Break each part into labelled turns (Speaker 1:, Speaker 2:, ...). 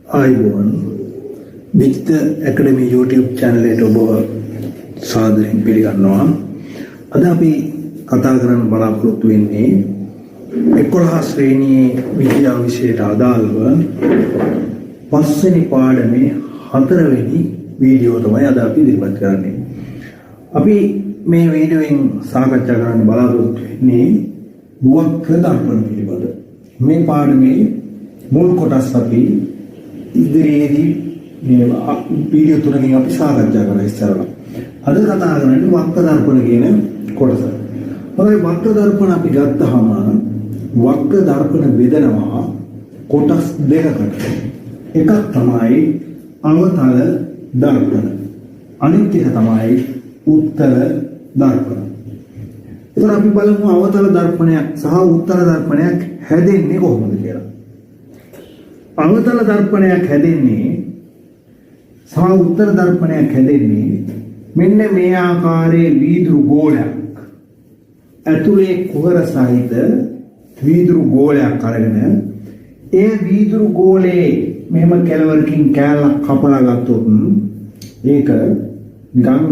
Speaker 1: ආයුබෝවන් විචිත්‍ර ඇකඩමි YouTube channel එකට ඔබ සාදරයෙන් පිළිගන්නවා. අද අපි කතා කරන්න බලාපොරොත්තු වෙන්නේ 11 ශ්‍රේණියේ විද්‍යා විෂයට අදාළව පස්වෙනි පාඩමේ 4 වෙනි වීඩියෝ තමයි අද අපි ඉදිරිපත් කරන්නේ. අපි මේ වීඩියෝෙන් සාකච්ඡා කරන්න බලාපොරොත්තු වෙන්නේ වක්‍ර දර්පණ පිළිබඳ. මේ පාඩමේ මුල් කොටස් අපි ඉදිරියේදී මේ වීඩියෝ තුනකින් අපි සාකච්ඡා කරලා ඉස්සරලා. අද කතා කරන්නේ වක්‍ර දර්පණ කියන කොටස. මොකද වක්‍ර දර්පණ අපි ගත්තාම වක්‍ර දර්පණ බෙදනවා කොටස් දෙකකට. එකක් තමයි අවතල දර්පණ. අනිත් එක තමයි උත්තර දර්පණ. එතකොට අපි බලමු අවතල දර්පණයක් සහ උත්තර දර්පණයක් හැදෙන්නේ කොහොමද කියලා. අවතල දර්පණයක් හැදෙන්නේ සහ උත්තර දර්පණයක් හැදෙන්නේ මෙන්න මේ ආකාරයේ වීදුරු ගෝලයක් ඇතුලේ කුහර සහිත වීදුරු ගෝලයක් අරගෙන ඒ වීදුරු ගෝලේ මෙහෙම කෙළවරකින් කෑල්ලක් කපලා ගත්තොත් ඒක නිකන්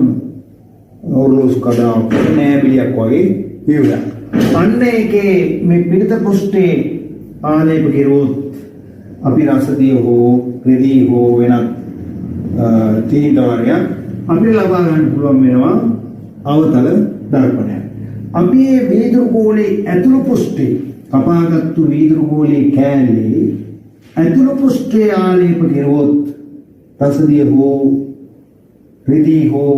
Speaker 1: ඔරලෝසු කඩාවක් නෑබිලියක් වගේ විවරයක්. අන්න ඒකේ මේ පිටත පෘෂ්ඨයේ ආලේප කෙරුවොත් අපි රසදිය හෝ රෙදි හෝ වෙනත් තීන්දවරයක් අපිට ලබා ගන්න පුළුවන් වෙනවා අවතල දර්පණයක්. අපි මේ වීදුරු ගෝලයේ ඇතුළු පෘෂ්ඨේ කපාගත්තු වීදුරු ගෝලයේ කෑල්ලේ ඇතුළු පෘෂ්ඨයේ ආලේප කෙරුවොත් රසදිය හෝ රෙදි හෝ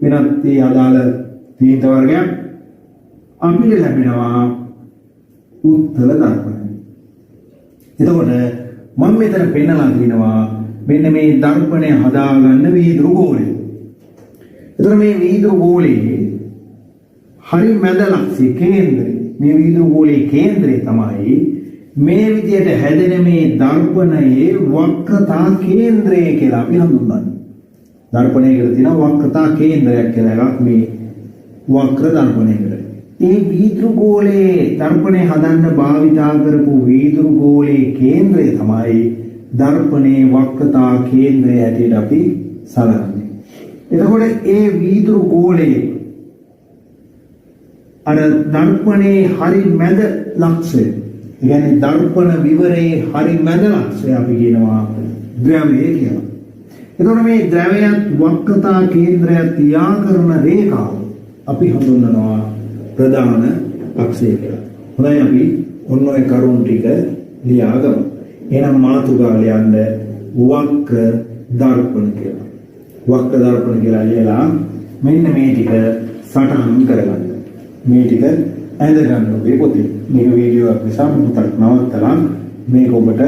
Speaker 1: වෙනත් අදාළ තීන්දවරයක් අපිට ලැබෙනවා උත්තර දර්පණය. එතකොට මම මෙතන පෙන්නලා තිනවා මෙන්න මේ දර්පණය හදාගන්න වීදුරු ගෝලය. එතකොට මේ වීදුරු ගෝලයේ හරි මැද ලක්ෂ්‍ය කේන්දරය මේ වීදුරු ගෝලයේ කේන්දරය තමයි මේ විදියට හැදෙන මේ දර්පණයේ වක්‍රතා කේන්ද්‍රය කියලා අපි හඳුන්වන්නේ. දර්පණයකට තියෙන වක්‍රතා කේන්ද්‍රයක් කියලා එකක් මේ වක්‍ර දර්පණයකට. ඒ වීදුරු ගෝලයේ දර්පණය හදන්න භාවිතා කරපු වීදුරු ගෝලයේ කේන්ද්‍රය තමයි දර්පණයේ වක්‍රතා කේන්ද්‍රය ඇටියට අපි සලකන්නේ. එතකොට ඒ වීදුරු ගෝලයේ අර දර්පණයේ හරි මැද ලක්ෂය, කියන්නේ දර්පණ විවරයේ හරි මැද ලක්ෂය අපි කියනවා ද්‍රව්‍ය කියලා. එතකොට මේ ද්‍රවයත් වක්‍රතා කේන්ද්‍රයත් යා කරන රේඛාව අපි හඳුන්වනවා ප්‍රධාන අක්ෂය කියලා. හොඳයි අපි ඔන්න ඔය කරුණු ටික ලියාගමු. එහෙනම් මාතෘකාව ලියන්න වක්‍ර දර්පණ කියලා. වක්‍ර දර්පණ කියලා ලියලා මෙන්න මේ ටික සටහන් කරගන්න. මේ ටික ඇඳ ගන්න ඔබේ පොතේ. මේක වීඩියෝ එකක් නිසා පුතක් නවත්තලා මේක ඔබට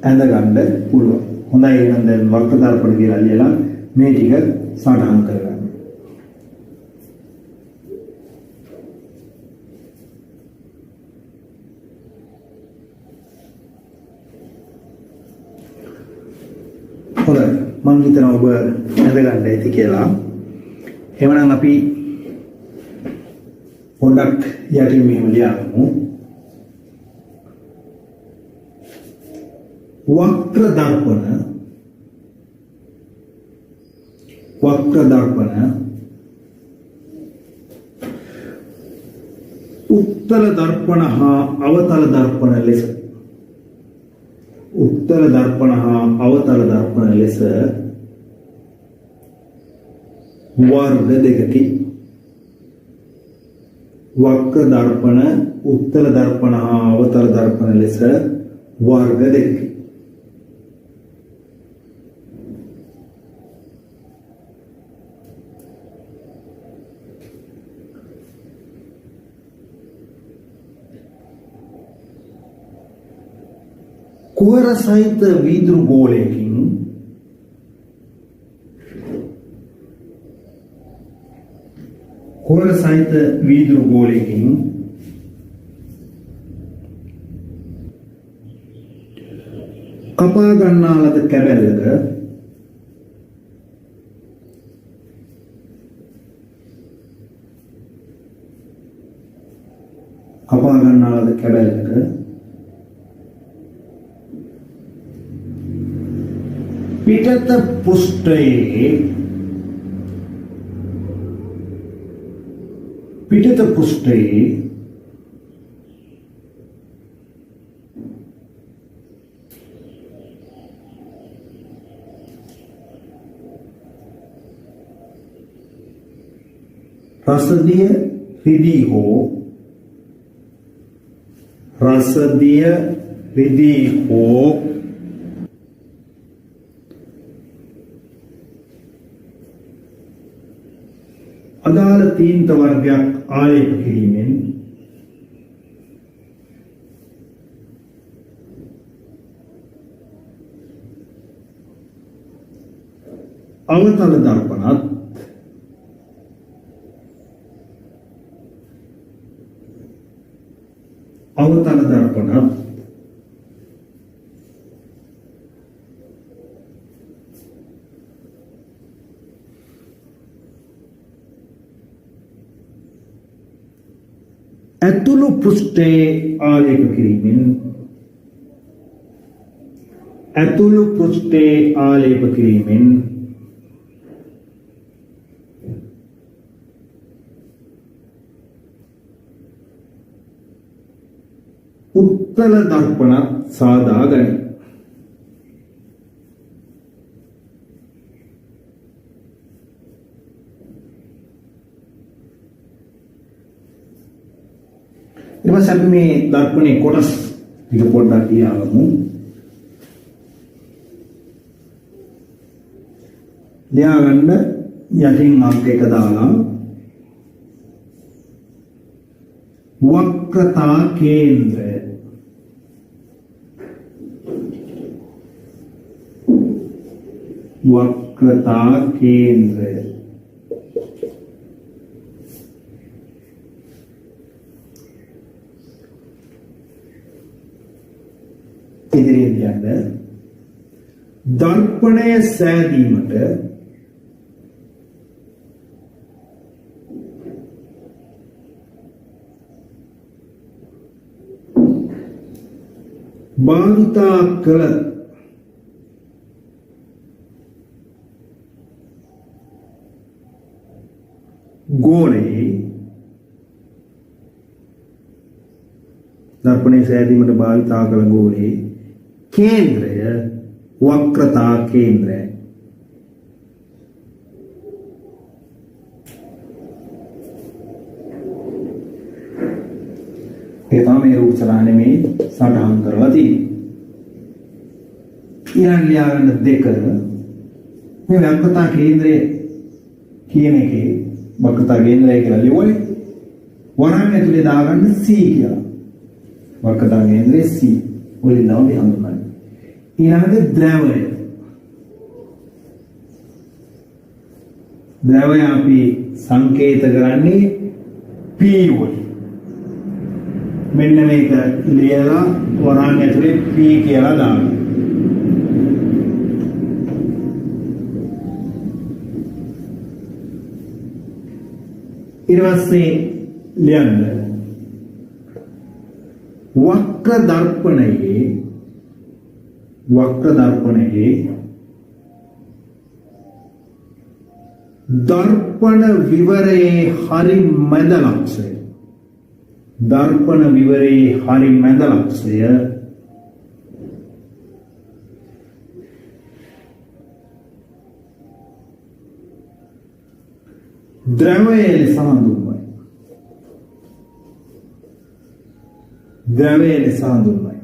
Speaker 1: ඇඳ ගන්න පුළුවන්. හොඳයි එහෙනම් දැන් වක්‍ර දර්පණ කියලා ලියලා මේ ටික සටහන් කරගන්න. හොඳයි මම හිතනවා ඔබ ඇඳගන්න ඇති කියලා. එහෙනම් අපි පොඩ්ඩක් යටින් මෙහෙම ලියමු. වක්‍ර දර්පණ උත්තර දර්පණ හා අවතල දර්පණ ලෙස උත්තර දර්පණ හා අවතල දර්පණ ලෙස වර්ග දෙකකි. වක්‍ර දර්පණ උත්තර දර්පණ හා අවතල දර්පණ ලෙස වර්ග දෙකකි. කුහර සහිත වීදුරු ගෝලයකින් කපා ගන්නා ලද කැබැල්ලක පිටත පෘෂ්ඨයේ රසදිය රිදී හෝ අදාළ තීන්ත වර්ගයක් ආලේප කිරීමෙන් අවතල දර්පණත් ඇතුළු පෘෂ්ඨයේ ආලේප කිරීමෙන් උත්තල දර්පණත් සාදා ගනී. ඊට පස්සේ අපි මේ දර්පණේ කොටස් ටික පොඩ්ඩක් ලියවමු. ලියාගන්න යටින් අංක එක දාලා වක්‍රතා කේන්ද්‍රය ඉදිරියෙන් යන්න දර්පණය සෑදීමට භාවිතා කළ ගෝලයේ දර්පණය සෑදීමට භාවිතා කළ ගෝලයේ කේන්ද්‍රය වක්‍රතා කේන්ද්‍රයයි. ඒ තමයි රූප චලනයේ මේ සටහන් කරලා තියෙන්නේ. ඊළඟ ලියාගන්න දෙක මේ වක්‍රතා කේන්ද්‍රය කියන එකේ වක්‍රතා කේන්ද්‍රය කියලා ලියුවේ වරන් ඇතුලේ දාගන්න C කියලා. වක්‍රතා කේන්ද්‍රය C වලින් තමයි හඳුන්වන්නේ. ඊළඟට ද්‍රවය අපි සංකේත කරන්නේ P වලින්. මෙන්න මේක ලියලා වරන් ඇතුලේ P කියලා දාන්න. ඊට පස්සේ ලියන්න වක්‍ර දර්පණයේ දර්පණ විවරයේ හරි මැද ලක්ෂය ද්‍රවය ලෙස හඳුන්වයි.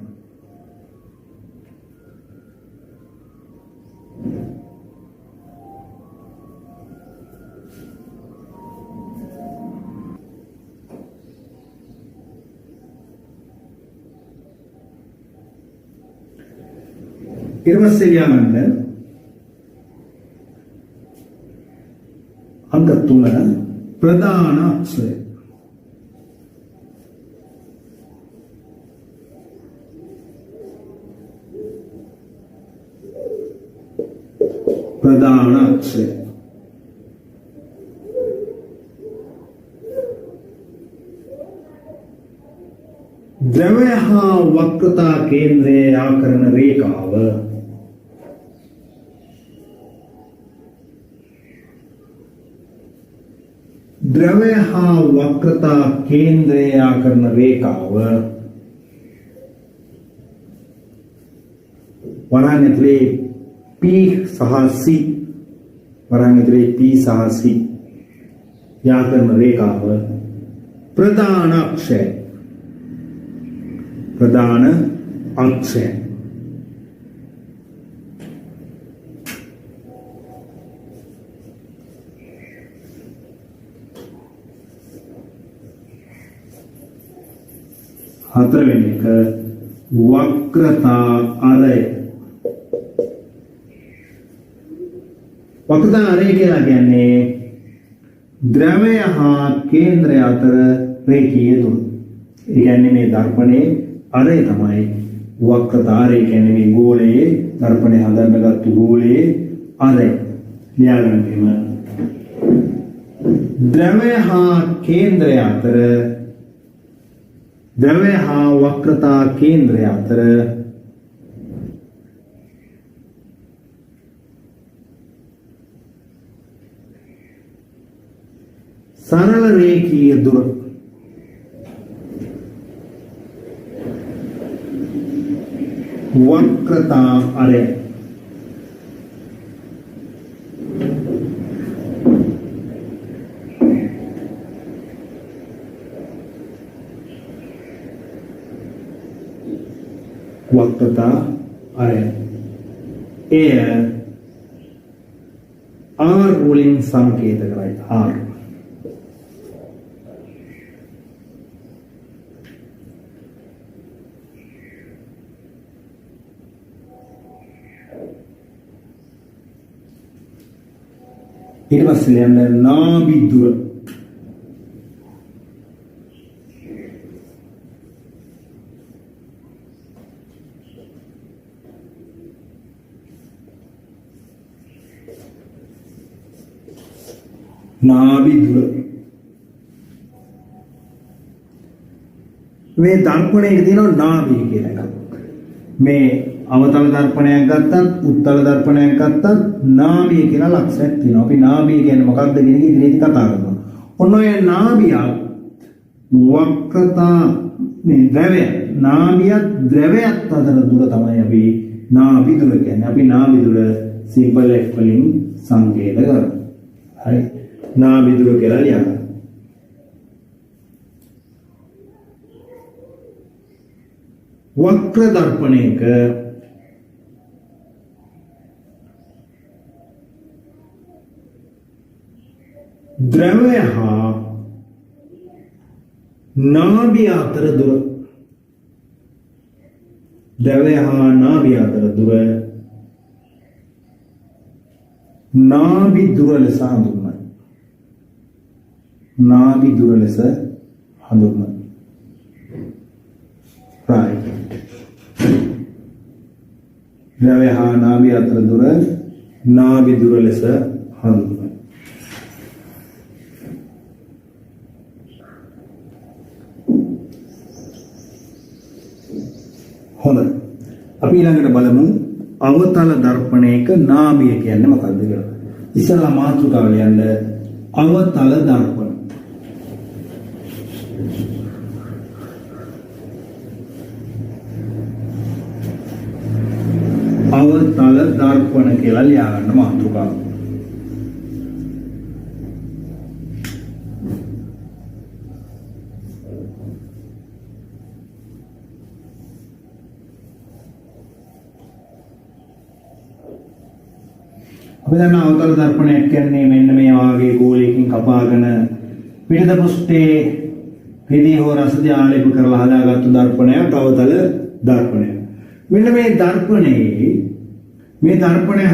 Speaker 1: ඊට පස්සේ ලියන්න අංක 3 ප්‍රධාන අක්ෂය. ද්‍රවය හා වක්‍රතා කේන්ද්‍රයේ ආකරණ රේඛාව ද්‍රවය හා වක්‍රතා කේන්ද්‍රයා කරන රේඛාව වරහන් ඇතුලේ P සහ C වරහන් ඇතුලේ P සහ C යා කරන රේඛාව ප්‍රධාන අක්ෂය හතරවෙනි එක වක්‍රතා අරය. වක්‍රතා අරය කියලා කියන්නේ ද්‍රවය හා කේන්ද්‍රය අතර රේඛීය දුර. ඒ කියන්නේ මේ දර්පණයේ අරය තමයි වක්‍රතා අරය කියන්නේ මේ ගෝලයේ දර්පණය හදන්නගත්තු ගෝලයේ අරය. ලියාගන්න එහෙම. ද්‍රවය හා කේන්ද්‍රය අතර ද්‍රවය හා වක්‍රතා කේන්ද්‍රය අතර සරල රේඛීය දුර වක්‍රතා අරය. වක්‍රතා අරය. එය R වලින් සංකේත කරයි. R ඊට පස්සේ යන නාභි දුර මේ දර්පණයේ තියෙනවා නාභිය කියලා එකක්. මේ අවතල දර්පණයක් ගත්තත් උත්තල දර්පණයක් ගත්තත් නාභිය කියලා ලක්ෂණයක් තියෙනවා. අපි නාභිය කියන්නේ මොකක්ද කියන එක ඉදිරියට කතා කරනවා. ඔන්න ඔය නාභිය වක්‍රතා මේ ද්‍රවය නාභියත් ද්‍රවයත් අතර දුර තමයි අපි නාභි දුර කියන්නේ. අපි නාභි දුර සිම්පල් F වලින් සංකේත කරනවා. හරි. නාභි දුර කියලා ලියන්න. වක්‍ර දර්පණයක ද්‍රවය හා නාභිය අතර දුර ද්‍රවය හා නාභිය අතර දුර නාභි දුර ලෙස හඳුන්වයි. නාභි දුර ලෙස හඳුන්වයි. right. ද්‍රවය හා නාභිය අතර දුර නාභි දුර ලෙස හඳුන්වයි. හොඳයි. අපි ඊළඟට බලමු අවතල දර්පණයක නාභිය කියන්නේ මොකක්ද කියලා. ඉස්සලා මාතෘකාව ලියන්න අවතල දර්පණ. අවතල දර්පණ කියලා ලියාගන්න මාතෘකාව. අපි දන්නා අවතල දර්පණයක් කියන්නේ මෙන්න මේ වාගේ ගෝලයකින් කපාගෙන පිටත පෘෂ්ඨයේ රිදී හෝ රසදී ආලේප කරලා හදාගත්තු දර්පණයක් අවතල දර්පණය. මෙන්න මේ දර්පණය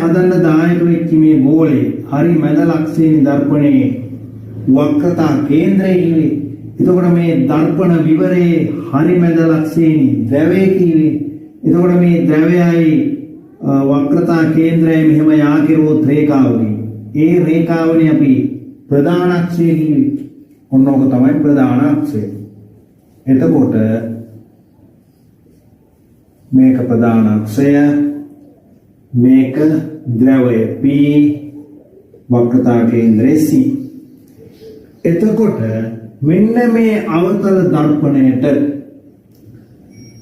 Speaker 1: හදන්න දායක වෙච්ච මේ ගෝලේ හරි මැද ලක්ෂයේ දර්පණයේ වක්‍රතා කේන්ද්‍රය කිව්වේ. එතකොට මේ දර්පණ විවරයේ හරි මැද ලක්ෂයේ ද්‍රවය කිව්වේ. එතකොට මේ ද්‍රවයයි වක්‍රතා කේන්ද්‍රය මෙහෙම යා කෙරුවොත් රේඛාවකින් ඒ රේඛාවනේ අපි ප්‍රධාන අක්ෂය කිව්වේ. ඔන්න ඕක තමයි ප්‍රධාන අක්ෂය. එතකොට මේක ප්‍රධාන අක්ෂය, මේක ද්‍රවය P, වක්‍රතා කේන්ද්‍රය C. එතකොට මෙන්න මේ අවතල දර්පණයට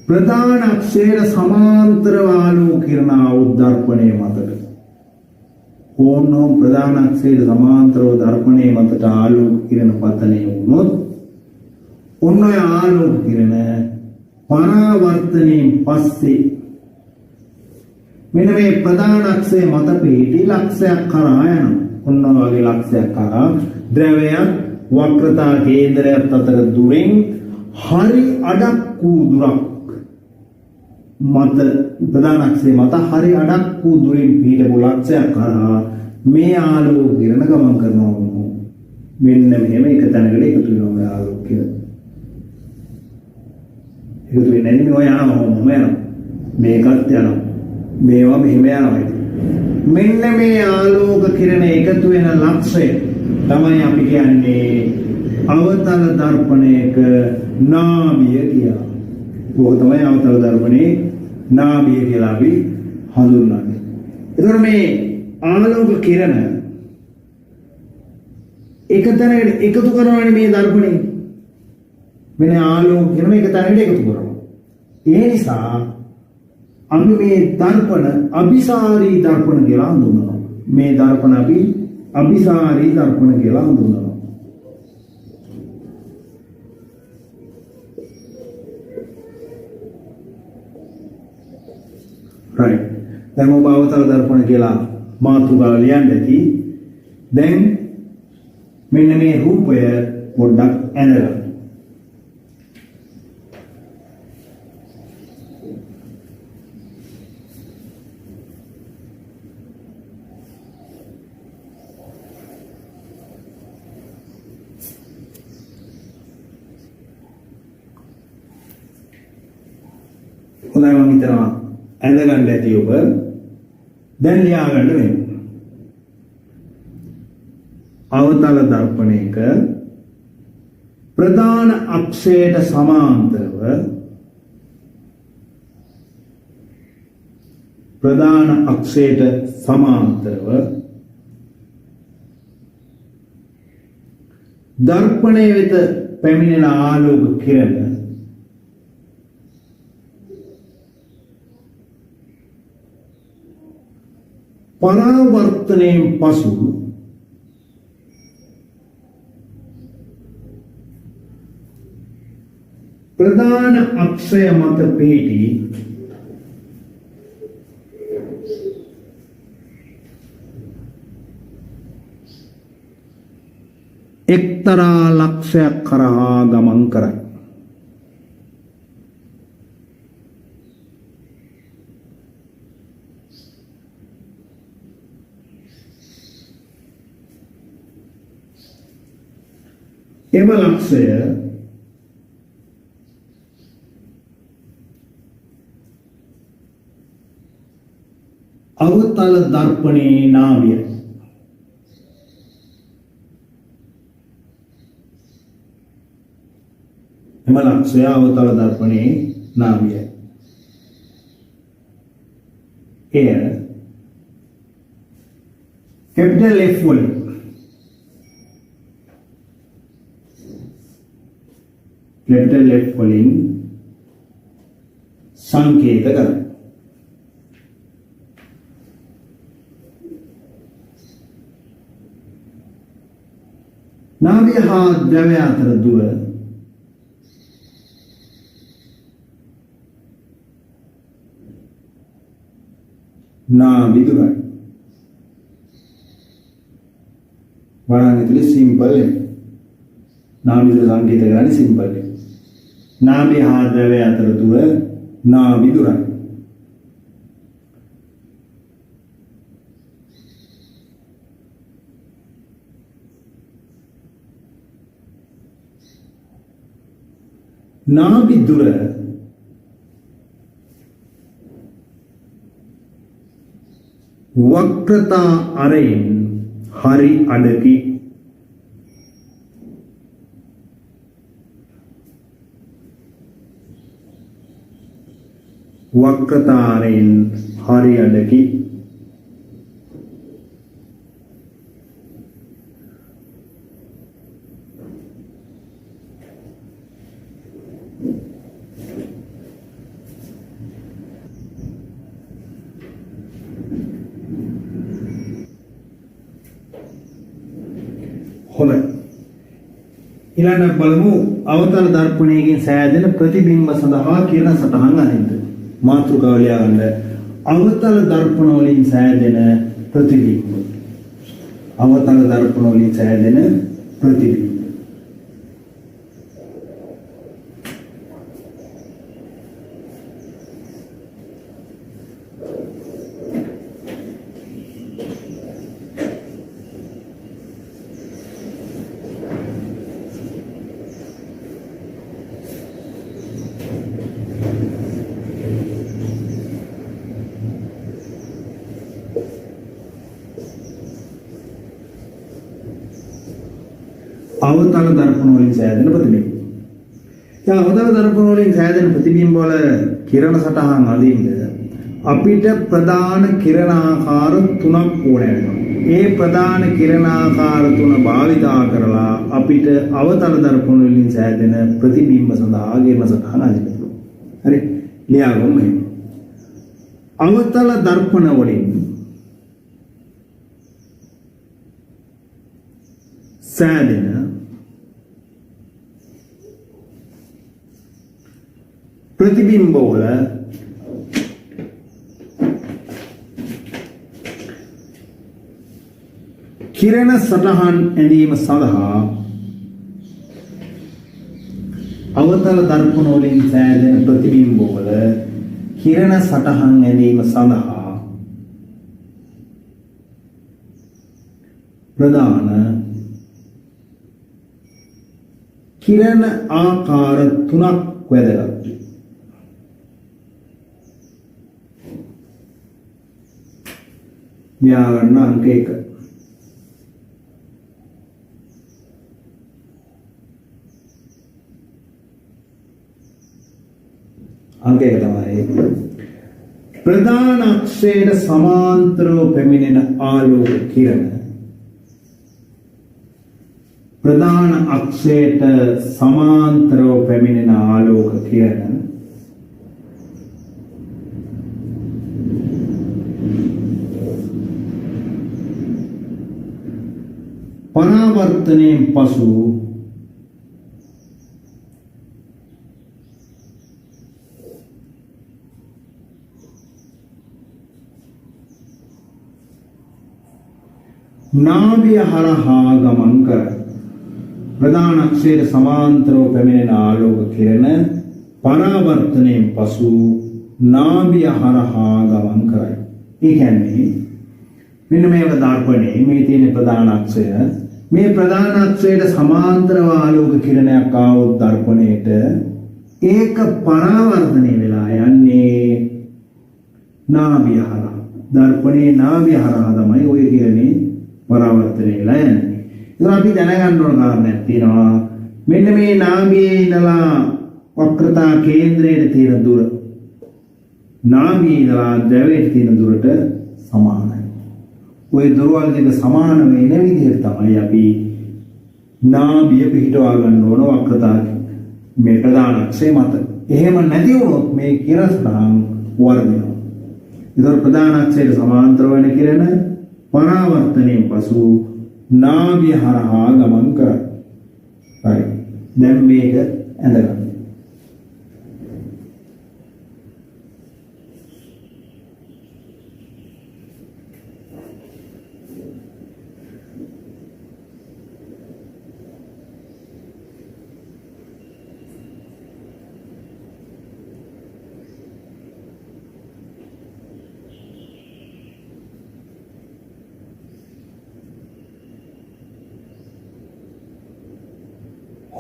Speaker 1: ප්‍රධාන අක්ෂයට සමාන්තරව ආලෝකීකරණ උද්දර්පණය මතට ඕනෝම් ප්‍රධාන අක්ෂයට සමාන්තරව දර්පණය මතට ආලෝකීකරණ පතනය වුණොත් ඔන්න ඔය ආලෝකීකරණ පරාවර්තනයෙන් පස්සේ මෙන්න මේ ප්‍රධාන අක්ෂය මත පිහිටි ලක්ෂයක් කරා යනවා. ඔන්න වගේ ලක්ෂයක් කරා ද්‍රවයක් වක්‍රතා කේන්දරයත් අතර දුරින් හරි අඩක් වූ දුරක් මත ප්‍රධාන අක්ෂය මත හරි අඩක් වූ දුරින් පිහිටපු ලක්ෂයක් කරා මේ ආලෝක කිරණ ගමන් කරනවා. මෙන්න මෙහෙම එක තැනකට එකතු වෙනවා මේ ආලෝක කිරණ. එකතු වෙන්නේ නැති ඔය යනවා මේකත් යනවා. මේවා මෙහෙම යනවා. මෙන්න මේ ආලෝක කිරණ එකතු වෙන ලක්ෂය තමයි අපි කියන්නේ අවතල දර්පණයක නාභිය කියලා. ඕක තමයි අවතල දර්පණේ නාභිය කියලා අපි හඳුන්වන්නේ. එතකොට මේ ආලෝක කිරණ එක තැනකට එකතු කරනවානේ මේ දර්පණේ. මෙන්න ආලෝක කිරණ එක තැනකට එකතු කරනවා. ඒ නිසා අපි මේ දර්පණ අபிසාරී දර්පණ කියලා හඳුන්වනවා. මේ දර්පණ අපි අபிසාරී දර්පණ කියලා හඳුන්වනවා. right. දැන් ඔබ අවතල දර්පණ කියලා මාතෘකාව ලියන්න ඇති. දැන් මෙන්න මේ රූපය පොඩ්ඩක් ඇඳලා හොඳයි මම හිතනවා ඇඳ ගන්න ඇති ඔබ. දැන් ලියා ගන්න වෙනවා. අවතල දර්පණයක ප්‍රධාන අක්ෂයට සමාන්තරව දර්පණය වෙත පැමිණෙන ආලෝක කිරණ පරාවර්තනයෙන් පසු ප්‍රධාන අක්ෂය මත පිහිටි එක්තරා ලක්ෂයක් කරහා ගමන් කරයි. එම ලක්ෂය අවතල දර්පණේ නාභියයි. එම ලක්ෂය අවතල දර්පණේ නාභියයි. එය capital F වලින් සංකේත කරයි. නාභිය හා ද්‍රව්‍ය අතර දුර නාභි දුරයි. බලන්න ඉතින් සිම්පල් එක. නාභි දුර සංකේත කරන්නේ සිම්පල් එක. නාභිය හා ද්‍රව්‍ය අතර දුර නාභි දුරයි. නාභි දුර වක්‍රතා අරයෙන් හරි අඩකි. වක්‍රතාරයෙන් හරි අඩකි. හොඳයි. ඊළඟ බලමු අවතල දර්පණයකින් සෑදෙන ප්‍රතිබිම්බ සඳහා කිරණ සටහන් අරින්න. මාතෘකාව ලියා ගන්න. අවතල දර්පණ වලින් සෑදෙන ප්‍රතිබිම්බ. අවතල දර්පණ වලින් සෑදෙන ප්‍රතිබිම්බ. අවතල දර්පණ වලින් සෑදෙන ප්‍රතිබිම්බ. දැන් අවතල දර්පණ වලින් සෑදෙන ප්‍රතිබිම්බ වල කිරණ සටහන් අඳින්න අපිට ප්‍රධාන කිරණාකාර තුනක් ඕන වෙනවා. ඒ ප්‍රධාන කිරණාකාර තුන භාවිතා කරලා අපිට අවතල දර්පණ වලින් සෑදෙන ප්‍රතිබිම්බ සඳහා කිරණ සටහන් අඳින්න පුළුවන්. හරි. ලියාගමු මේ. අවතල දර්පණ වලින් සෑදෙන ප්‍රතිබිම්බ වල කිරණ සටහන් ඇඳීම සඳහා අවතල දර්පණ වලින් සෑදෙන ප්‍රතිබිම්බ වල කිරණ සටහන් ඇඳීම සඳහා ප්‍රධාන කිරණ ආකාර තුනක් වැදගත්. ලියාගන්න අංක 1. අංක 1 තමයි ප්‍රධාන අක්ෂයට සමාන්තරව පැමිණෙන ආලෝක කිරණ. ප්‍රධාන අක්ෂයට සමාන්තරව පැමිණෙන ආලෝක කිරණ පරාවර්තනයෙන් පසු නාභිය හරහා ගමන් කරයි. ප්‍රධාන අක්ෂයට සමාන්තරව පැමිණෙන ආලෝක කිරණ පරාවර්තනයෙන් පසු නාභිය හරහා ගමන් කරයි. ඒ කියන්නේ මෙන්න මේක දර්පණේ මේ තියෙන ප්‍රධාන අක්ෂය. මේ ප්‍රධාන අක්ෂයට සමාන්තරව ආලෝක කිරණයක් ආවොත් දර්පණයට ඒක පරාවර්තනය වෙලා යන්නේ නාභිය හරහා. දර්පණේ නාභිය හරහා තමයි ওই කිරණේ පරාවර්තනය වෙලා යන්නේ. ඉතින් අපි දැනගන්න ඕන කාරණයක් තියෙනවා. මෙන්න මේ නාභියේ ඉඳලා වක්‍රතා කේන්ද්‍රයේ තියෙන දුර නාභියේ ඉඳලා ද්‍රවයේ තියෙන දුරට සමානයි. ওই දුරවල් දෙක සමාන වෙන විදිහට තමයි අපි නාභිය පිහිටවා ගන්න ඕන වක්‍රතා මේ ප්‍රධාන අක්ෂය මත. එහෙම නැති වුණොත් මේ කිරණ සටහන් වර්ධනය. ඒතර ප්‍රධාන අක්ෂයට සමාන්තර වෙන කිරණ පරාවර්තනයෙන් පසු නාභිය හරහා ගමන් කරයි. හරි. දැන් මේක ඇඳගන්න.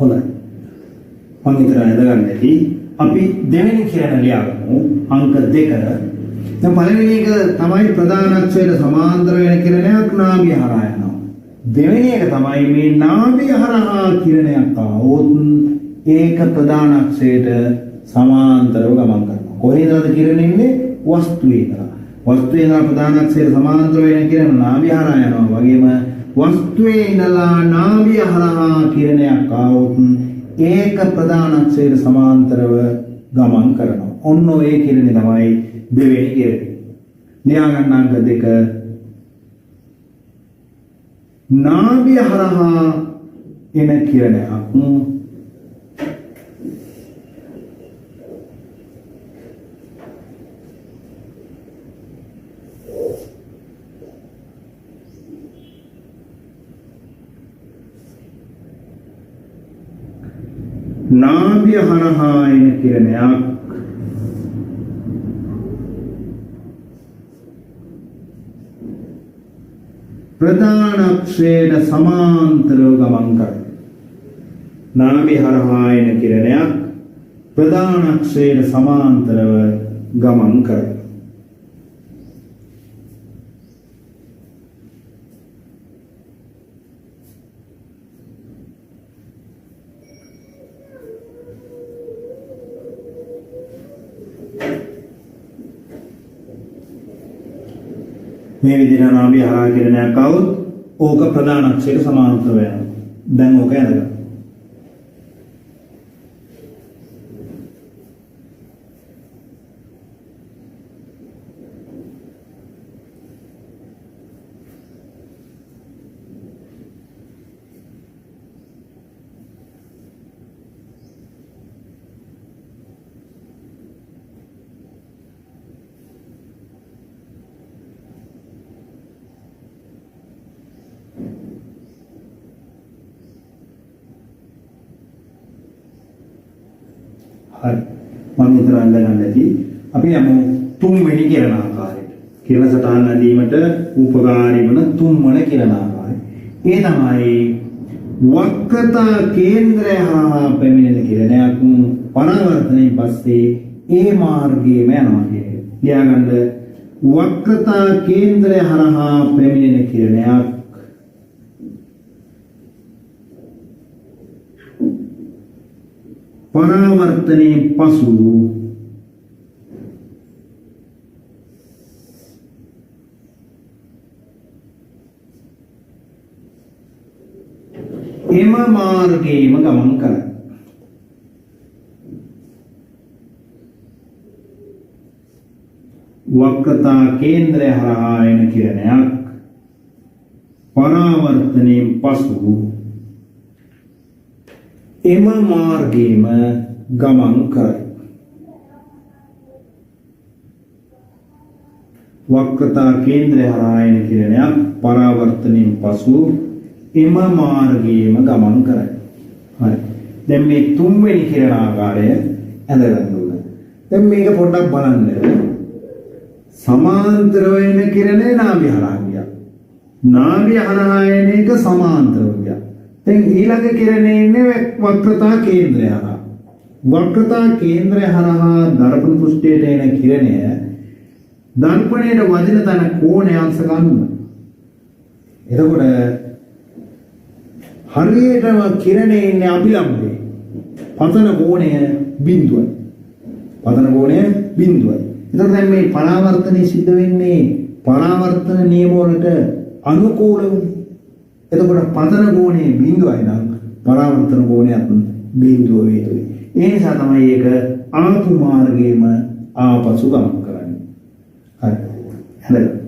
Speaker 1: හොඳයි. මම ඉතර ඇඳගන්න ඇති. අපි දෙවෙනි කිරණ ලියාගමු අංක 2. දැන් පළවෙනි එක තමයි ප්‍රධාන අක්ෂයට සමාන්තර වෙන කිරණයක් නාභිය හරහා යනවා. දෙවෙනි එක තමයි මේ නාභිය හරහා කිරණයක් ආවොත් ඒක ප්‍රධාන අක්ෂයට සමාන්තරව ගමන් කරනවා. කොහේදද කිරණ ඉන්නේ? වස්තුවේ ඉඳලා. වස්තුවේ ඉඳලා ප්‍රධාන අක්ෂයට සමාන්තර වෙන කිරණ නාභිය හරහා යනවා. වගේම වස්තුවේ ඉඳලා නාභිය හරහා කිරණයක් ආවොත් ඒක ප්‍රධාන අක්ෂයට සමාන්තරව ගමන් කරනවා. ඔන්න ඔය කිරණේ තමයි දෙවෙනි කිරණ. ලියාගන්න අංක 2. නාභිය හරහා එන කිරණයක් නාභිය හරහා එන කිරණයක් ප්‍රධාන අක්ෂයට සමාන්තරව ගමන් කරයි. නාභිය හරහා එන කිරණයක් ප්‍රධාන අක්ෂයට සමාන්තරව ගමන් කරයි. මේ විදිහට නාභිය හරහා කිරණයක් આવොත් ඕක ප්‍රධාන අක්ෂයට සමාන්තරව යනවා. දැන් ඕක ඇඳගන්න. හරි මම හිතන අල්ලගන්න ඇති අපි යමු තුන්වෙනි කිරණ ආකාරයට. කිරණ සටහන් ඇඳීමට උපකාරී වන තුන්වන කිරණ ආකාරය. ඒ තමයි වක්‍රතා කේන්ද්‍රය හරහා පැමිණෙන කිරණයක් පරාවර්තනයෙන් පස්සේ ඒ මාර්ගයේම යනවා කියන්නේ. ලියාගන්න වක්‍රතා කේන්ද්‍රය හරහා පැමිණෙන කිරණයක් පරාවර්තනයෙන් පසු එම මාර්ගයේම ගමන් කරයි. වක්‍රතා කේන්ද්‍රය හරහා එන කිරණයක් පරාවර්තනයෙන් පසු එම මාර්ගයේම ගමන් කරයි. වක්‍රතා කේන්ද්‍රය හරහා එන කිරණයක් පරාවර්තනයෙන් පසු එම මාර්ගයේම ගමන් කරයි. හරි. දැන් මේ තුන්වෙනි කිරණ ආකාරය ඇඳගන්න ඕන. දැන් මේක පොඩ්ඩක් බලන්න. සමාන්තරව එන කිරණේ නාභිය හරහා ගියා. නාභිය හරහා එන එක සමාන්තරව ගියා. දැන් ඊළඟ කිරණේ ඉන්නේ වක්‍රතා කේන්ද්‍රය හරහා. වක්‍රතා කේන්ද්‍රය හරහා දර්පණ පෘෂ්ඨයට එන කිරණය දර්පණයට වදින තන කෝණය අංශ ගන්න. එතකොට හරියටම කිරණේ ඉන්නේ අභිලම්බේ. පතන කෝණය බිඳුවයි. පතන කෝණය බිඳුවයි. එතකොට දැන් මේ පරාවර්තනයේ සිද්ධ වෙන්නේ පරාවර්තන නියම වලට අනුකූලව. එතකොට පතන කෝණය බිඳුවයි නම් පරාවර්තන කෝණයත් බිඳුව වේතුයි. ඒ නිසා තමයි ඒක ආපු මාර්ගයේම ආපසු ගමන් කරන්නේ. හරි. හරි.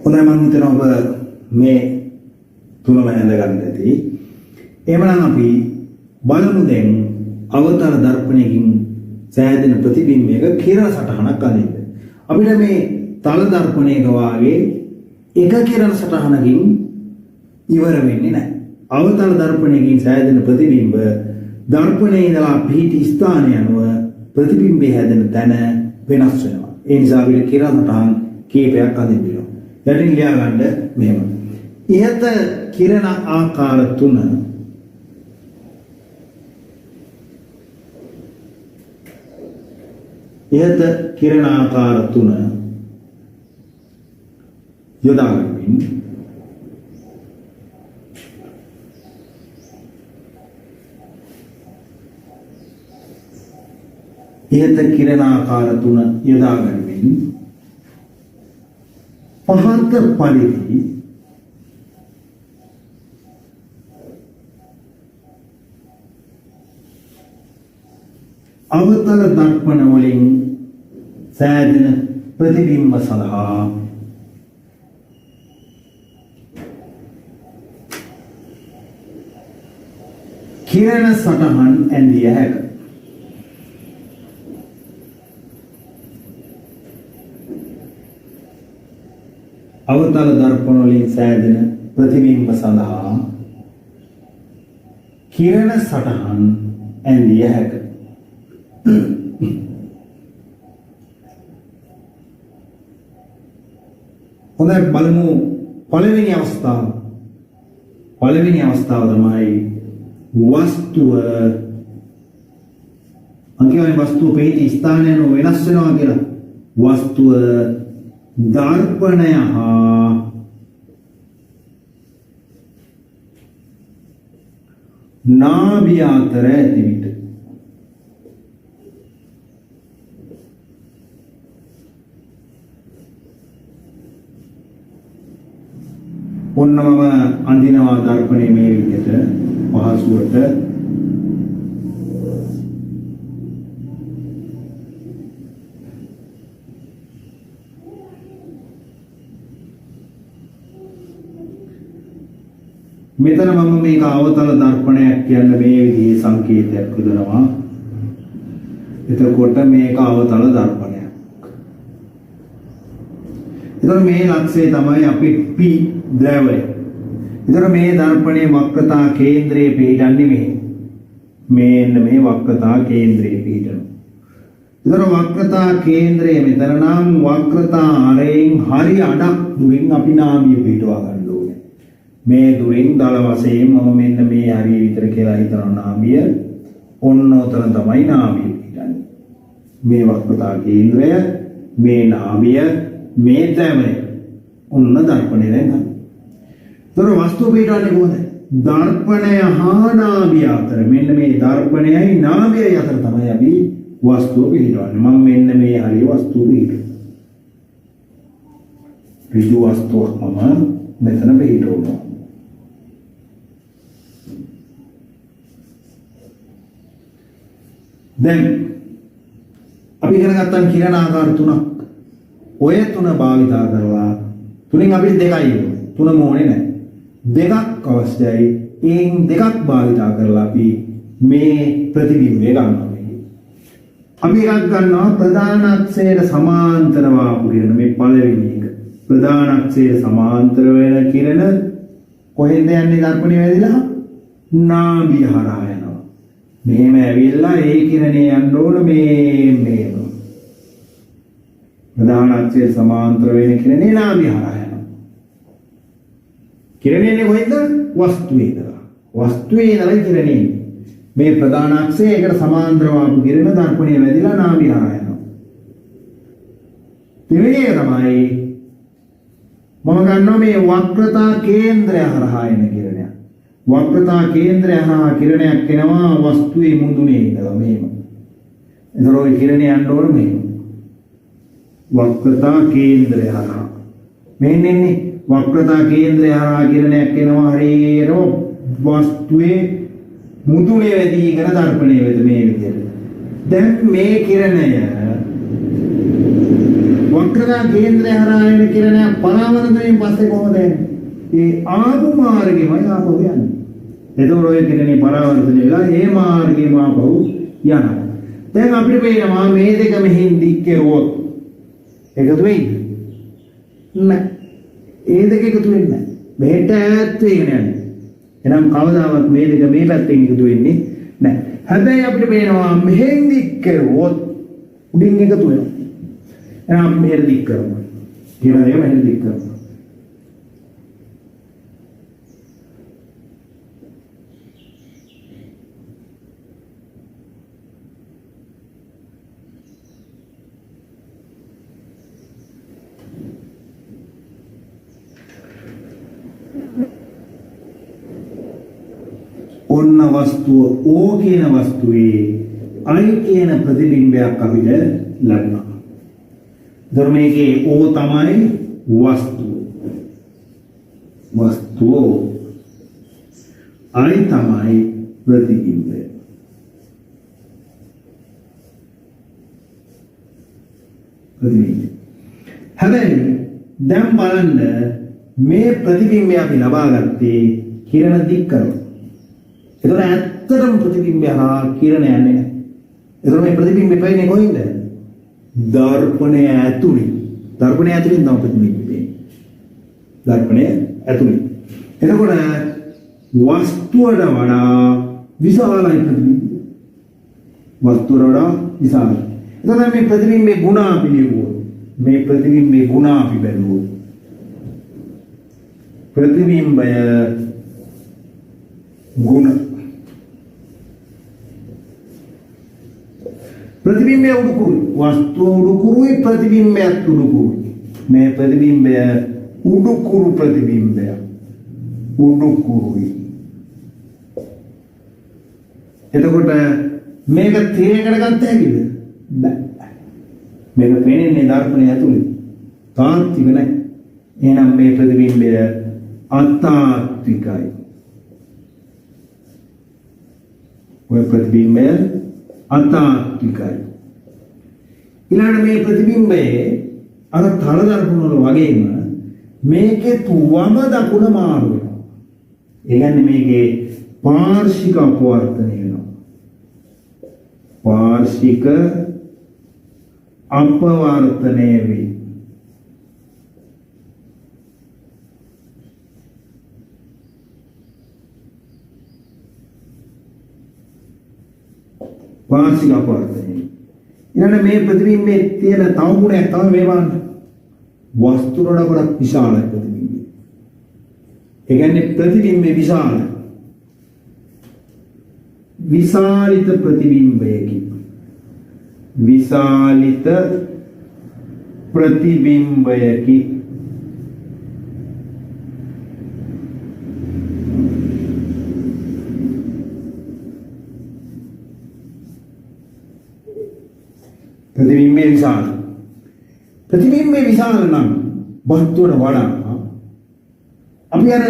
Speaker 1: හොඳයි මම හිතනවා ඔබ මේ තුනම ඇඳගන්න ඇති. එහෙමනම් අපි බලමු දැන් අවතර දර්පණයකින් සෑදෙන ප්‍රතිබිම්බයක කිරණ සටහනක් අඳින්න. අපිට මේ තල දර්පණයක වාගේ එක කිරණ සටහනකින් ඉවර වෙන්නේ නැහැ. අවතර දර්පණයකින් සෑදෙන ප්‍රතිබිම්බ දර්පණයේ ඉඳලා පිහිටි ස්ථානය අනුව ප්‍රතිබිම්බය හැදෙන තැන වෙනස් වෙනවා. ඒ නිසා අපිට කිරණ සටහන් කීපයක් අඳින්න වෙනවා. යටින් ලියා ගන්න මෙහෙම. ඉහත කිරණ ආකාර තුන ඉහත කිරණ ආකාර තුන යොදා ගනිමින් ඉහත කිරණ ආකාර තුන යොදා ගනිමින් පහත පරිදි අවතල දර්පණ වලින් සෑදෙන ප්‍රතිබිම්බ සඳහා කිරණ සටහන් ඇඳිය හැක. අවතල දර්පණ වලින් සෑදෙන ප්‍රතිබිම්බ සඳහා කිරණ සටහන් ඇඳිය හැක. හොඳයි බලමු පළවෙනි අවස්ථාව. පළවෙනි අවස්ථාව තමයි වස්තුව අන්තිමේ වස්තුව පිහිටි ස්ථානය වෙනස් වෙනවා කියලා. වස්තුව දර්පණය හා නාභිය අතර ඇති විට ඔන්න මම අඳිනවා දර්පණය මේ විදිහට පහසුවට මෙතන මම මේක අවතල දර්පණයක් කියන මේ විදිහේ සංකේතයක් යොදනවා. එතකොට මේක අවතල දර්පණයක්. එතකොට මේ ලක්ෂය තමයි අපි P ද්‍රවය. එතකොට මේ දර්පණයේ වක්‍රතා කේන්ද්‍රයේ පිහිටන්නේ මෙහි. මේන්න මේ වක්‍රතා කේන්ද්‍රයේ පිහිටනවා. එතකොට වක්‍රතා කේන්ද්‍රය මෙතන නම් වක්‍රතා ආරයෙන් හරි අඩක් දුරින් අපි නාභිය පිහිටවා ගන්න ඕනේ. මේ දුරින් දල වශයෙන් මම මෙන්න මේ හරිය විතර කියලා හිතනවා නාභිය. ඔන්න උතන තමයි නාභිය පිහිටන්නේ. මේ වක්‍රතා කේන්ද්‍රය, මේ නාභිය, මේ ද්‍රවය. ඔන්න දර්පණය දැන් ගන්න. ඒතර වස්තුව පිටවන්නේ කොහොමද? දර්පණය හා නාභිය අතර. මෙන්න මේ දර්පණයයි නාභියයි අතර තමයි අපි වස්තුව පිටවන්නේ. මම මෙන්න මේ හරිය වස්තුව පිටවනවා. ඍජු වස්තුවක් මම මෙතන පිටවනවා. දැන් අපි ඉගෙන ගත්තා කිරණ ආකාර තුනක්. ඔය තුන භාවිතා කරලා තුنين අපිට දෙකයි ඕනේ. තුනම ඕනේ නැහැ. දෙකක් අවශ්‍යයි. එයින් දෙකක් භාවිතා කරලා අපි මේ ප්‍රතිබිම්බය ගන්නවා. අපි එකක් ගන්නවා ප්‍රධාන අක්ෂයට සමාන්තරව ආපු කිරණ මේ පළවෙනි එක. ප්‍රධාන අක්ෂයට සමාන්තර වෙන කිරණ කොහෙන්ද යන්නේ දර්පණය වැදිලා? නාභිය හරහා යනවා. මෙහෙම ඇවිල්ලා ඒ කිරණේ යන්න ඕන මේම. ප්‍රධාන අක්ෂයට සමාන්තර වෙන කිරණේ නාභිය හරහා යනවා. කිරණේ කොහෙන්ද? වස්තුවේ ඉඳලා. වස්තුවේ ඉඳලා කිරණේ. මේ ප්‍රධාන අක්ෂයකට සමාන්තරව ආපු කිරණ දර්පණය වැදිලා නාභිය හරහා යනවා. දෙවෙනි එක තමයි මම ගන්නවා මේ වක්‍රතා කේන්ද්‍රය හරහා එන කිරණයක්. වක්‍රතා කේන්ද්‍රය හරහා කිරණයක් එනවා වස්තුවේ මුදුනේ ඉඳලා මෙහෙම. එතකොට ওই කිරණේ යන්න ඕන මෙහෙම. වක්‍රතා කේන්ද්‍රය හරහා. මෙන්න එන්නේ වක්‍රතා කේන්ද්‍රය හරහා කිරණයක් එනවා හරියටම වස්තුවේ මුදුනේ වැදීගෙන දර්පණය වෙද මේ විදිහට. දැන් මේ කිරණය වක්‍රතා කේන්ද්‍රය හරහා එන කිරණය පරාවර්තනයෙන් පස්සේ කොහොමද එන්නේ? ඒ ආපු මාර්ගෙමයි ආපහු යන්නේ. එතකොට ඔය කිරණේ පරාවර්තනය වෙලා ඒ මාර්ගෙම ආපහු යනවා. දැන් අපිට පේනවා මේ දෙක මෙහින් දික් කෙරුවොත් එකතු වෙයිද? නැහැ. ඒ දෙක එකතු වෙන්නේ නැහැ. මෙහෙට ඈත් වෙගෙන යන්නේ. එහෙනම් කවදාවත් මේ දෙක මේ පැත්තෙන් එකතු වෙන්නේ නැහැ. හැබැයි අපිට පේනවා මෙහෙන් දික් කෙරුවොත් උඩින් එකතු වෙනවා. එහෙනම් මෙහෙට දික් කරමු. කියන දේ මෙහෙට දික් කරමු. ඔන්න වස්තුව O කියන වස්තුවේ I කියන ප්‍රතිබිම්බයක් අපිට ලැබුණා. ධර්මයේ O තමයි වස්තුව I තමයි ප්‍රතිබිම්බය. හැබැයි දැන් බලන්න මේ ප්‍රතිබිම්බය අපි ලබා ගත්තේ කිරණ දික් කරලා. ඒතර ඇත්තටම ප්‍රතිබිම්බය හා කිරණ යන්නේ නැහැ. ඒතර මේ ප්‍රතිබිම්බය පෙන්නේ කොහෙන්ද? දර්පණය ඇතුළේ. දර්පණය ඇතුළෙන් තමයි ප්‍රතිබිම්බය පෙන්නේ. දර්පණය ඇතුළේ. එතකොට වස්තුවට වඩා විශාලයි ප්‍රතිබිම්බය. වස්තුවට වඩා විශාලයි. එතකොට මේ ප්‍රතිබිම්බේ ගුණ අපි ලියුවොත් මේ ප්‍රතිබිම්බේ ගුණ අපි බැලුවොත් ප්‍රතිබිම්බය ගුණ ප්‍රතිබිම්බය උඩුකුරුයි වස්තුව උඩුකුරුයි ප්‍රතිබිම්බයත් උඩුකුරුයි මේ ප්‍රතිබිම්බය උඩුකුරු ප්‍රතිබිම්බය උඩුකුරුයි එතකොට මේක තේරෙකට ගන්න හැකිද බෑ මේක පේන්නේ දර්පණය ඇතුළේ තාත්වික නැහැ එහෙනම් මේ ප්‍රතිබිම්බය අතාත්විකයි ඔය ප්‍රතිබිම්බය අතාත්විකයි ඊළඟ මේ ප්‍රතිබිම්බයේ අර තල දර්පණ වල වගේම මේකේ වම දකුණ මාරු වෙනවා ඒ කියන්නේ මේකේ පාර්ශික අපවර්තනය වෙනවා පාර්ශික අපවර්තනය වේ පාර්ශික අපවර්තනය ඊළඟ මේ ප්‍රතිබිම්බයේ තියෙන තව ගුණයක් තමයි මේ වань වස්තුවට වඩා විශාල ප්‍රතිබිම්බය ඒ කියන්නේ ප්‍රතිබිම්බේ විශාලයි විශාලිත ප්‍රතිබිම්බයකින් විශාලිත ප්‍රතිබිම්බයකි ප්‍රතිබිම්බේ විශාල ප්‍රතිබිම්බේ විශාල නම් වස්තුවට වඩා අපි අර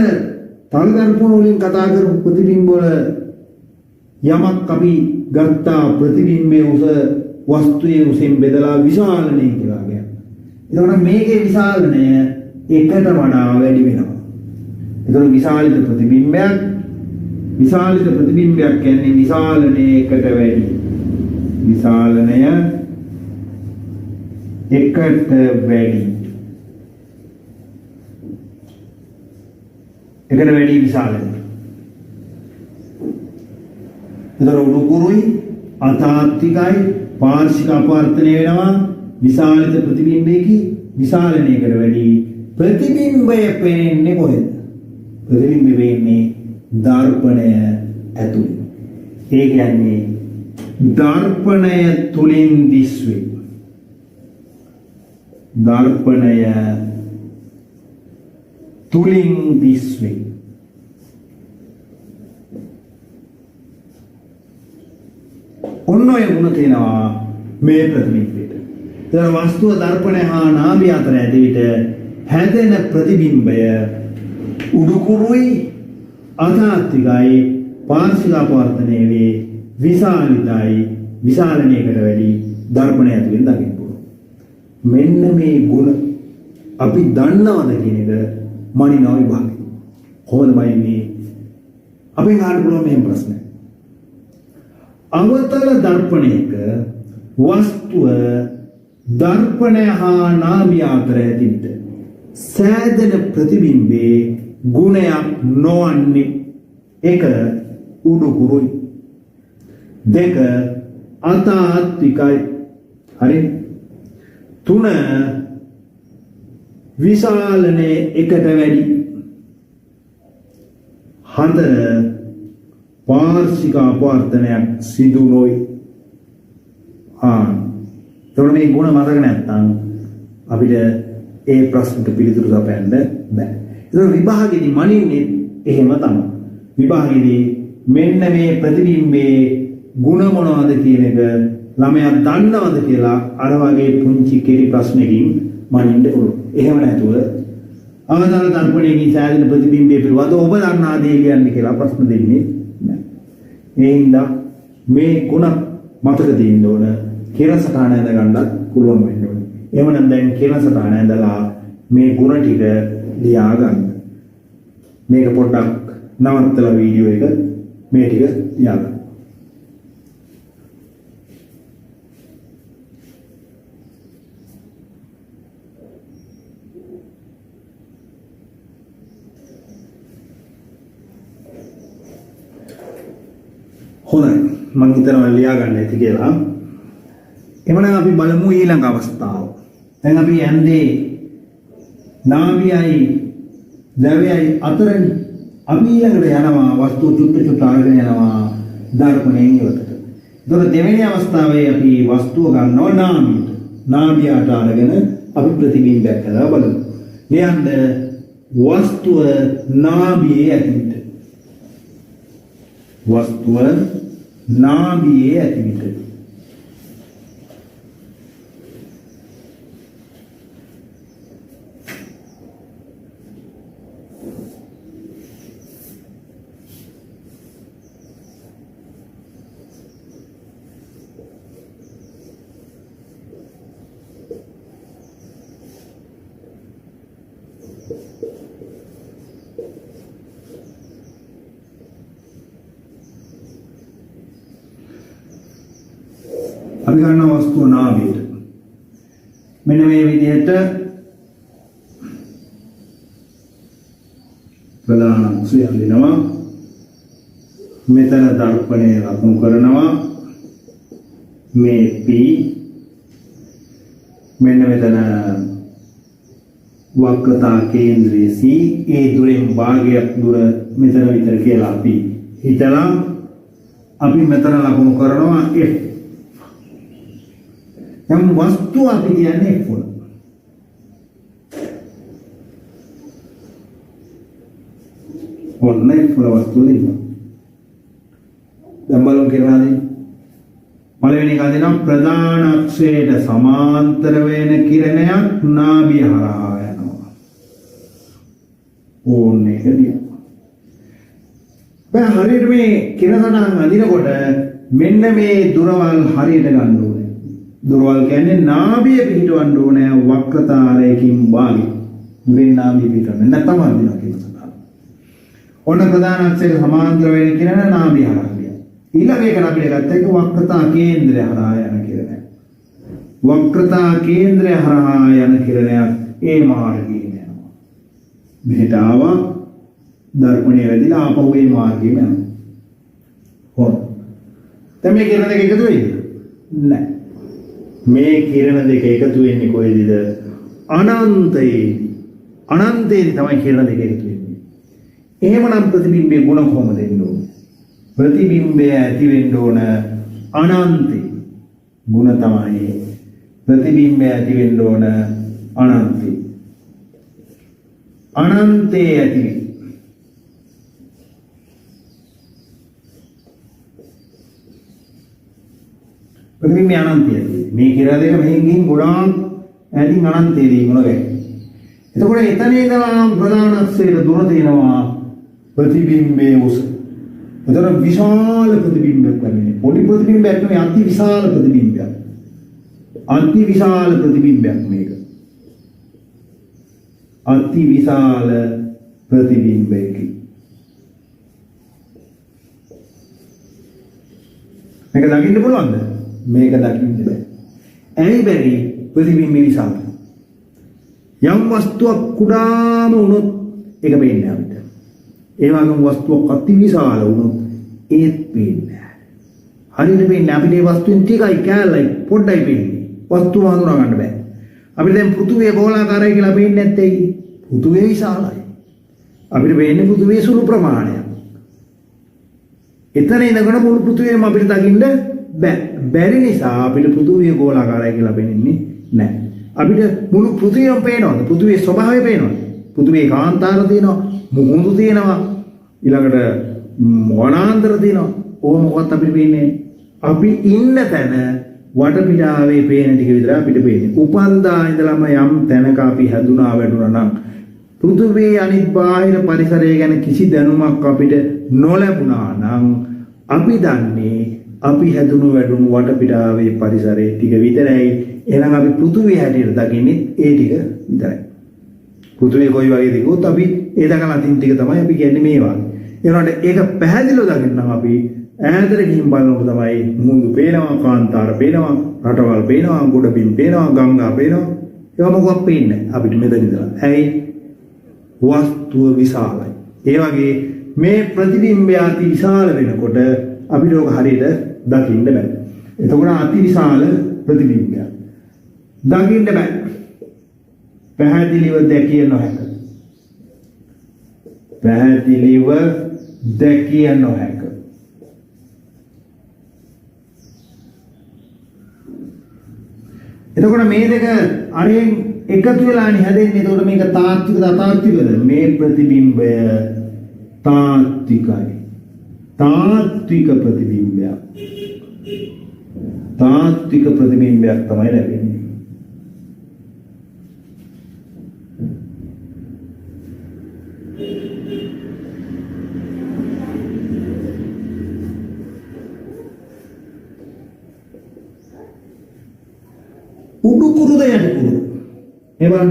Speaker 1: තල දර්පණ වලින් කතා කරපු ප්‍රතිබිම්බ වල යමක් අපි ගත්තා ප්‍රතිබිම්බයේ උස වස්තුයේ උසින් බෙදලා විශාලණය කියලා කියනවා. එතකොට මේකේ විශාලණය එකට වඩා වැඩි වෙනවා. එතකොට විශාලිත ප්‍රතිබිම්බයක් කියන්නේ විශාලණය එකට වැඩි. විශාලණය එකට වැඩි. එකට වැඩි විශාලණය. එතකොට උඩුකුරුයි අතාත්විකයි පාර්ශික අපවර්තනය වෙනවා විශාලිත ප්‍රතිබිම්බයකි විශාලණයකට වැඩි ප්‍රතිබිම්බය පේන්නේ කොහෙද ප්‍රතිබිම්බය වෙන්නේ දර්පණය ඇතුළේ ඒ කියන්නේ දර්පණය තුලින් දිස්වේ දර්පණය තුලින් දිස්වේ ඔන්න ඔය ගුණ තියෙනවා මේ ප්‍රතිබිම්බෙට. ඒතර වස්තුව දර්පණය හා නාභිය අතර ඇති විට හැදෙන ප්‍රතිබිම්බය උඩුකුරුයි අතාත්විකයි පාර්ශික අපවර්තනය වේ විශාලිතයි විශාලණයකට වැඩි දර්පණය ඇතුලෙන් දකින්න පුළුවන්. මෙන්න මේ ගුණ අපි දන්නවද කියන එක මනිනවා විභාගය. කොහොමද මනින්නේ? අපෙන් අහන්න පුළුවන් මේ ප්‍රශ්නේ. අවතල දර්පණයක වස්තුව දර්පණය හා නාභිය අතර ඇති විට සෑදෙන ප්‍රතිබිම්බේ ගුණයක් නොවන්නේ එක උඩුකුරුයි දෙක අතාත්විකයි හරි තුන විශාලණය එකට වැඩි හතර පාර්ශික අපවර්තනයක් සිදු නොයි. එතකොට මේ ගුණ මතක නැත්නම් අපිට ඒ ප්‍රශ්නට පිළිතුරු දපන්න බෑ. ඒතකොට විභාගෙදී මනින්නේ එහෙම තමයි. විභාගෙදී මෙන්න මේ ප්‍රතිබිම්බේ ಗುಣ මොනවද කියන එක ළමයා දන්නවද කියලා අර වගේ පුංචි කෙටි ප්‍රශ්නකින් මනින්න පුළුවන්. එහෙම නැතුව අවදාන දර්පණයකින් සෑදෙන ප්‍රතිබිම්බයේ පිළිබඳව ඔබ දන්නා දේ ලියන්න කියලා ප්‍රශ්න දෙන්නේ නැහැ. ඒ හින්දා මේ ಗುಣ මතක තියෙන්න ඕන. කිරසටහන ඇඳ ගන්නත් පුළුවන් වෙන්න ඕනේ. එහෙමනම් දැන් කිරසටහන ඇඳලා මේ ಗುಣ ටික ලියා ගන්න. මේක පොඩ්ඩක් නවත්තලා වීඩියෝ එක මේ ටික ලියා ගන්න. හොඳයි මම හිතනවා ලියා ගන්න ඇති කියලා. එමනම් අපි බලමු ඊළඟ අවස්ථාව. දැන් අපි යන්නේ නාභියයි ද්‍රව්‍යයයි අතරනේ. අපි ඊළඟට යනවා වස්තු චුට්ට අරගෙන යනවා දර්පණයෙන් ඉවතට. ඒතකොට දෙවෙනි අවස්ථාවේ අපි වස්තුව ගන්නවා නාභියට. නාභියට අරගෙන අපි ප්‍රතිබිම්බයක් කරලා බලමු. ලියන්න වස්තුව නාභියේ ඇතිවිට. වස්තුව නාභියේ ඇතිවිට. අපි ගන්න වස්තුව නාභියට. මෙන්න මේ විදිහට ප්‍රධාන අංශය අඳිනවා. මෙතන දර්පණය ලකුණු කරනවා. මේ P මෙන්න මෙතන වක්‍රතා කේන්ද්‍රයේ C ඒ දුරෙන් භාගයක් දුර මෙතන විතර කියලා අපි හිතලා අපි මෙතන ලකුණු කරනවා F. යම් වස්තුව අපි කියන්නේ F වල. ඔන්න F වල වස්තුව දෙන්නවා. දැන් බලමු කියලාද? පළවෙනි එක දෙනවා ප්‍රධාන අක්ෂයට සමාන්තර වෙන කිරණයක් නාභිය හරහා යනවා. ඕන්නේ හරියට. දැන් හරියට මේ කිරණසටහන් අදිනකොට මෙන්න මේ දුරවල් හරියට ගන්න ඕනේ. දුරවල් කියන්නේ නාභිය පිහිටවන්න ඕනේ වක්‍රතාරයකින් භාගය. මුලින් නාභිය පිහිටවන්න නැත්නම් අදිනවා කිරණසටහන. ඔන්න ප්‍රධාන අක්ෂයට සමාන්තර වෙන කිරණ නාභිය හරහා. ඊළඟ එක අපිට ගත්ත එක වක්‍රතා කේන්ද්‍රය හරහා යන කිරණයක්. වක්‍රතා කේන්ද්‍රය හරහා යන කිරණයක් ඒ මාර්ගයෙන් යනවා. මෙහෙට ආවා දර්පණය වැදිලා ආපහු ඒ මාර්ගයෙන් යනවා. හොඳ. දැන් මේ කිරණ දෙක එකතු වෙයිද? නැහැ. මේ කිරණ දෙක එකතු වෙන්නේ කොහෙද? අනන්තයේ. අනන්තයේ තමයි කිරණ දෙක එකතු වෙන්නේ. එහෙමනම් ප්‍රතිබිම්බයේ ගුණ කොහොමද එන්නේ? ප්‍රතිබිම්බය ඇති වෙන්න ඕන අනන්තේ ಗುಣ තමයි ප්‍රතිබිම්බය ඇති වෙන්න ඕන අනන්තේ ඇති ප්‍රතිබිම්බය අනන්තය මේ කියලා දෙක මෙහෙන් ගින් ගොඩාක් ඈතින් අනන්තයේදී ගුණ ගන්නේ. එතකොට එතන ඉඳලා ප්‍රධාන අක්ෂයට දුර තියෙනවා ප්‍රතිබිම්බයේ උස. උදර විශාල ප්‍රතිබිම්බයක් වෙන්නේ. පොඩි ප්‍රතිබිම්බයක් නෙවෙයි අති විශාල ප්‍රතිබිම්බයක්. අති විශාල ප්‍රතිබිම්බයක් මේක. අති විශාල ප්‍රතිබිම්බයක. මේක දකින්න පුළුවන්ද? මේක දකින්න බෑ. ඇයි බැරි? ප්‍රතිබිම්බය විශාලයි. යම් වස්තුවක් කුඩාම වුණොත් ඒක පේන්නේ අපිට. ඒ වගේම වස්තුවක් අති විශාල වුණොත් ඒත් පේන්නේ නැහැ. හරියට පේන්නේ අපිට මේ වස්තුවෙන් ටිකයි කැලයි පොඩ්ඩයි පේන්නේ. වස්තුව හඳුනා ගන්න බෑ. අපිට දැන් පෘථුවිය ගෝලාකාරයි කියලා පේන්නේ නැත්තේ ඇයි? පෘථුවිය විශාලයි. අපිට පේන්නේ පෘථුවිය සුළු ප්‍රමාණයක්. එතන ඉඳගෙන මුළු පෘථුවියම අපිට දකින්න බෑ. බැරි නිසා අපිට පෘථුවිය ගෝලාකාරයි කියලා පේන්නේ නැහැ. අපිට මුළු පෘථුවියම පේනවද? පෘථුවියේ ස්වභාවය පේනවද? පෘථුවියේ කාන්තාර තියෙනවා. මුහුදු තියෙනවා ඊළඟට වනාන්තර තියෙනවා. ඕක මොකක්ද අපිට පේන්නේ? අපි ඉන්න තැන වටපිටාවේ පේන ටික විතරයි අපිට පේන්නේ. උපන්දා ඉඳලම යම් තැනක අපි හැදුනා වැටුණා නම් පෘථුවියේ අනිත් බාහිර පරිසරය ගැන කිසි දැනුමක් අපිට නොලැබුණා නම් අපි දන්නේ අපි හැදුණු වැටුණු වටපිටාවේ පරිසරයේ ටික විතරයි. එහෙනම් අපි පෘථුවිය හැටියට දකින්නේ ඒ ටික විතරයි. පෘථුවිය කොයි වගේද කිව්වොත් අපි ඒ දකලා තින් ටික තමයි අපි කියන්නේ මේවා. ඒ වුණාට ඒක පැහැදිලිව දකින්න නම් අපි ඈතට ගිහින් බලනකොට තමයි මුහුදු පේනවා, කාන්තාර පේනවා, රටවල් පේනවා, ගොඩබිම් පේනවා, ගංගා පේනවා. ඒවා මොකක්ද පේන්නේ අපිට මෙතන ඉඳලා. ඇයි? වස්තුව විශාලයි. ඒ වගේ මේ ප්‍රතිබිම්බය අති විශාල වෙනකොට අපිට ඕක හරියට දකින්න බෑ. එතකොට අති විශාල ප්‍රතිබිම්බයක්. දකින්න බෑ. පැහැදිලිව දැකිය නොහැක. පැහැදිලිව දැකිය නොහැක. එතකොට මේ දෙක අරෙන් එකතු වෙලානේ හැදෙන්නේ. එතකොට මේක තාත්විකද අතාත්විකද? මේ ප්‍රතිබිම්බය තාත්විකයි. තාත්වික ප්‍රතිබිම්බයක්. තාත්වික ප්‍රතිබිම්බයක් තමයි ලැබෙන්නේ. උඩුකුරුද යටිකුරු එවන්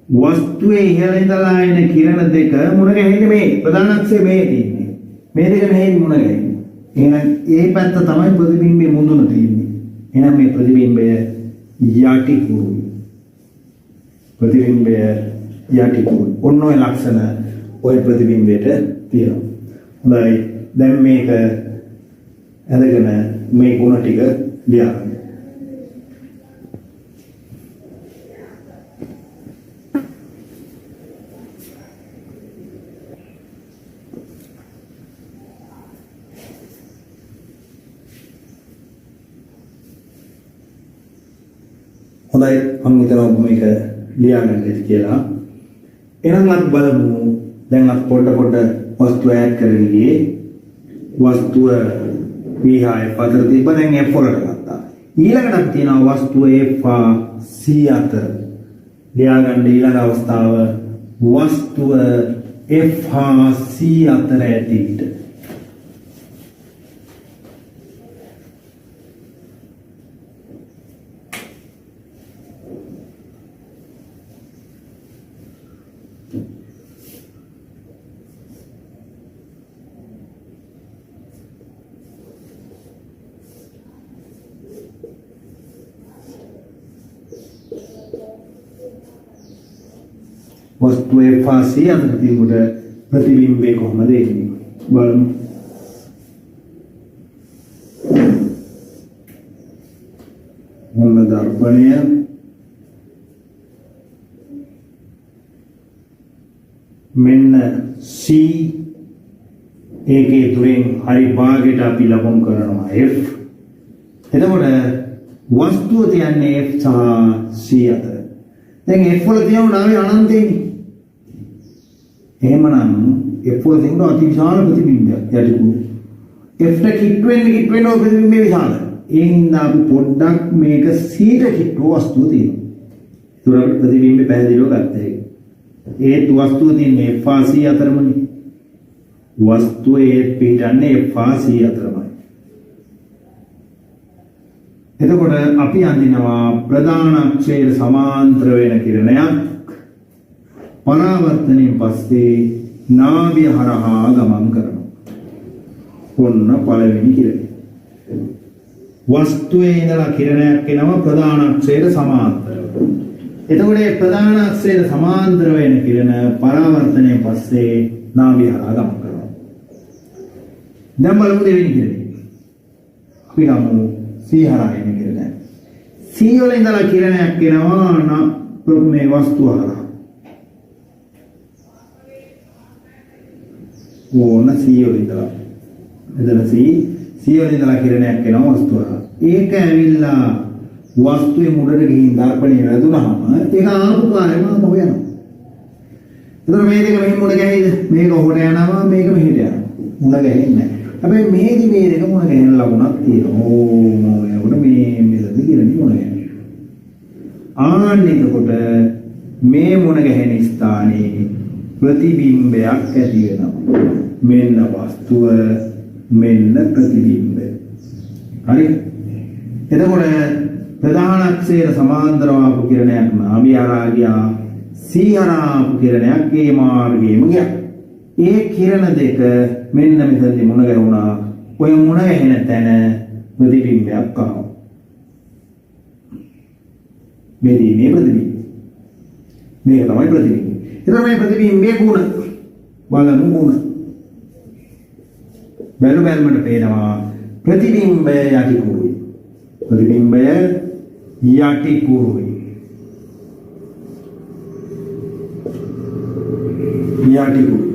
Speaker 1: වස්තුවේ ඉහළ ඉඳලා එන කිරණ දෙක මුණ ගැහෙන්නේ මේ ප්‍රධානක්ෂය මේ තියෙන්නේ. මේ දෙක මෙහෙන් මුණ ගැහෙන්නේ. එහෙනම් ඒ පැත්ත තමයි ප්‍රතිබිම්බයේ මුදුන තියෙන්නේ. එහෙනම් මේ ප්‍රතිබිම්බය යටිකුරු. ප්‍රතිබිම්බය යටිකුරු. ඔන්න ඔය ලක්ෂණ ඔය ප්‍රතිබිම්බයට තියෙනවා. හොඳයි. දැන් මේක අදගෙන මේ ගුණ ටික ලියන්න. හොඳයි මම හිතනවා මේක ලියාගන්න ඇති කියලා. එහෙනම් අපි බලමු දැන් අපි පොඩ වස්තු ඈඩ් කරගෙන ගියේ. වස්තුව P5 අතර තිබ්බ දැන් F වලට ගත්තා. ඊළඟට තියෙනවා වස්තුව F C අතර. ලියාගන්න ඊළඟ අවස්ථාව වස්තුව F C අතර ඇති විට वस्तु फांसी अंदर मुझे प्रतिबिंबे को हम देखेंगे බලමු. මොන දර්පණය මෙන්න C ඒකේ දුරෙන් හරි භාගයට අපි ලබමු කරනවා F. එතකොට වස්තුව තියන්නේ F සහ C අතර. දැන් F වල තියෙනවා නාමය අනන්තේනේ. එහෙමනම් F වල තියෙන අති විශාල ප්‍රතිබිම්බයක් යටිකුරු. F ට කිට් වෙන්න ප්‍රතිබිම්බය විශාලයි. ඒ හින්දා අපි පොඩ්ඩක් මේක C ට කිට්ටු වස්තුව තියෙනවා. ඒතර ප්‍රතිබිම්බය පැහැදිලිව ගත්තා ඒක. ඒ වස්තුව තියෙන්නේ F C අතරමනේ. වස්තුවේ පිටන්නේ F C අතරමයි. එතකොට අපි අඳිනවා ප්‍රධාන අක්ෂයට සමාන්තර වෙන කිරණයක් පරාවර්තනයෙන් පස්සේ නාභිය හරහා ගමන් කරනවා. ඔන්න පළවෙනි කිරණය. වස්තුවේ ඉඳලා කිරණයක් එනවා ප්‍රධාන අක්ෂයට සමාන්තරව. එතකොට මේ ප්‍රධාන අක්ෂයට සමාන්තර වෙන කිරණ පරාවර්තනයෙන් පස්සේ නාභිය හරහා ගමන් කරනවා. දැන් බලමු දෙවෙනි කිරණය. අපි ගමු C හරහා එන කිරණය. C වල ඉඳලා කිරණයක් එනවා මේ වස්තුව හරහා. ඕන C වල ඉඳලා. එතන C වල ඉඳලා කිරණයක් එනවා වස්තුව හරහා. ඒක ඇවිල්ලා වස්තුවේ මුඩට ගිහින් දර්පණය වැදුනහම ඒක ආපු කාර්යම මොකද යනවා. එතකොට මේ දෙක මෙහෙම මුණ ගැහෙයිද? මේක හොර යනවා මේක මෙහෙට යනවා. මුණ ගැහෙන්නේ නැහැ. හැබැයි මේදි මේ දෙක මුණ ගැහෙන ලකුණක් තියෙනවා. ඕ එතකොට මේ මෙතනදි කියලා මුණ ගැහෙනවා. ආන්න එතකොට මේ මුණ ගැහෙන ස්ථානයේ ප්‍රතිබිම්බයක් ඇති වෙනවා. මෙන්න වස්තුව මෙන්න ප්‍රතිබිම්බය. හරි? එතකොට ප්‍රධාන අක්ෂේර සමාන්තරව ආපු කිරණයක් නාභිය හරහා ගියා. සීහරහා ආපු කිරණයක් ඒ මාර්ගයේම ගියා. ඒ කිරණ දෙක මෙන්න මෙතනදී මුණ ගැහුණා. ඔය මුණ ගැහෙන තැන ප්‍රතිබිම්බයක් ආවා. මේ ප්‍රතිබිම්බය. මේක තමයි ප්‍රතිබිම්බය. එතකොට මේ ප්‍රතිබිම්බයේ ගුණ බලමු ගුණ. බැලුමට පේනවා ප්‍රතිබිම්බය යටි කුරුයි. ප්‍රතිබිම්බය යටි කුරුයි. යටි කුරුයි.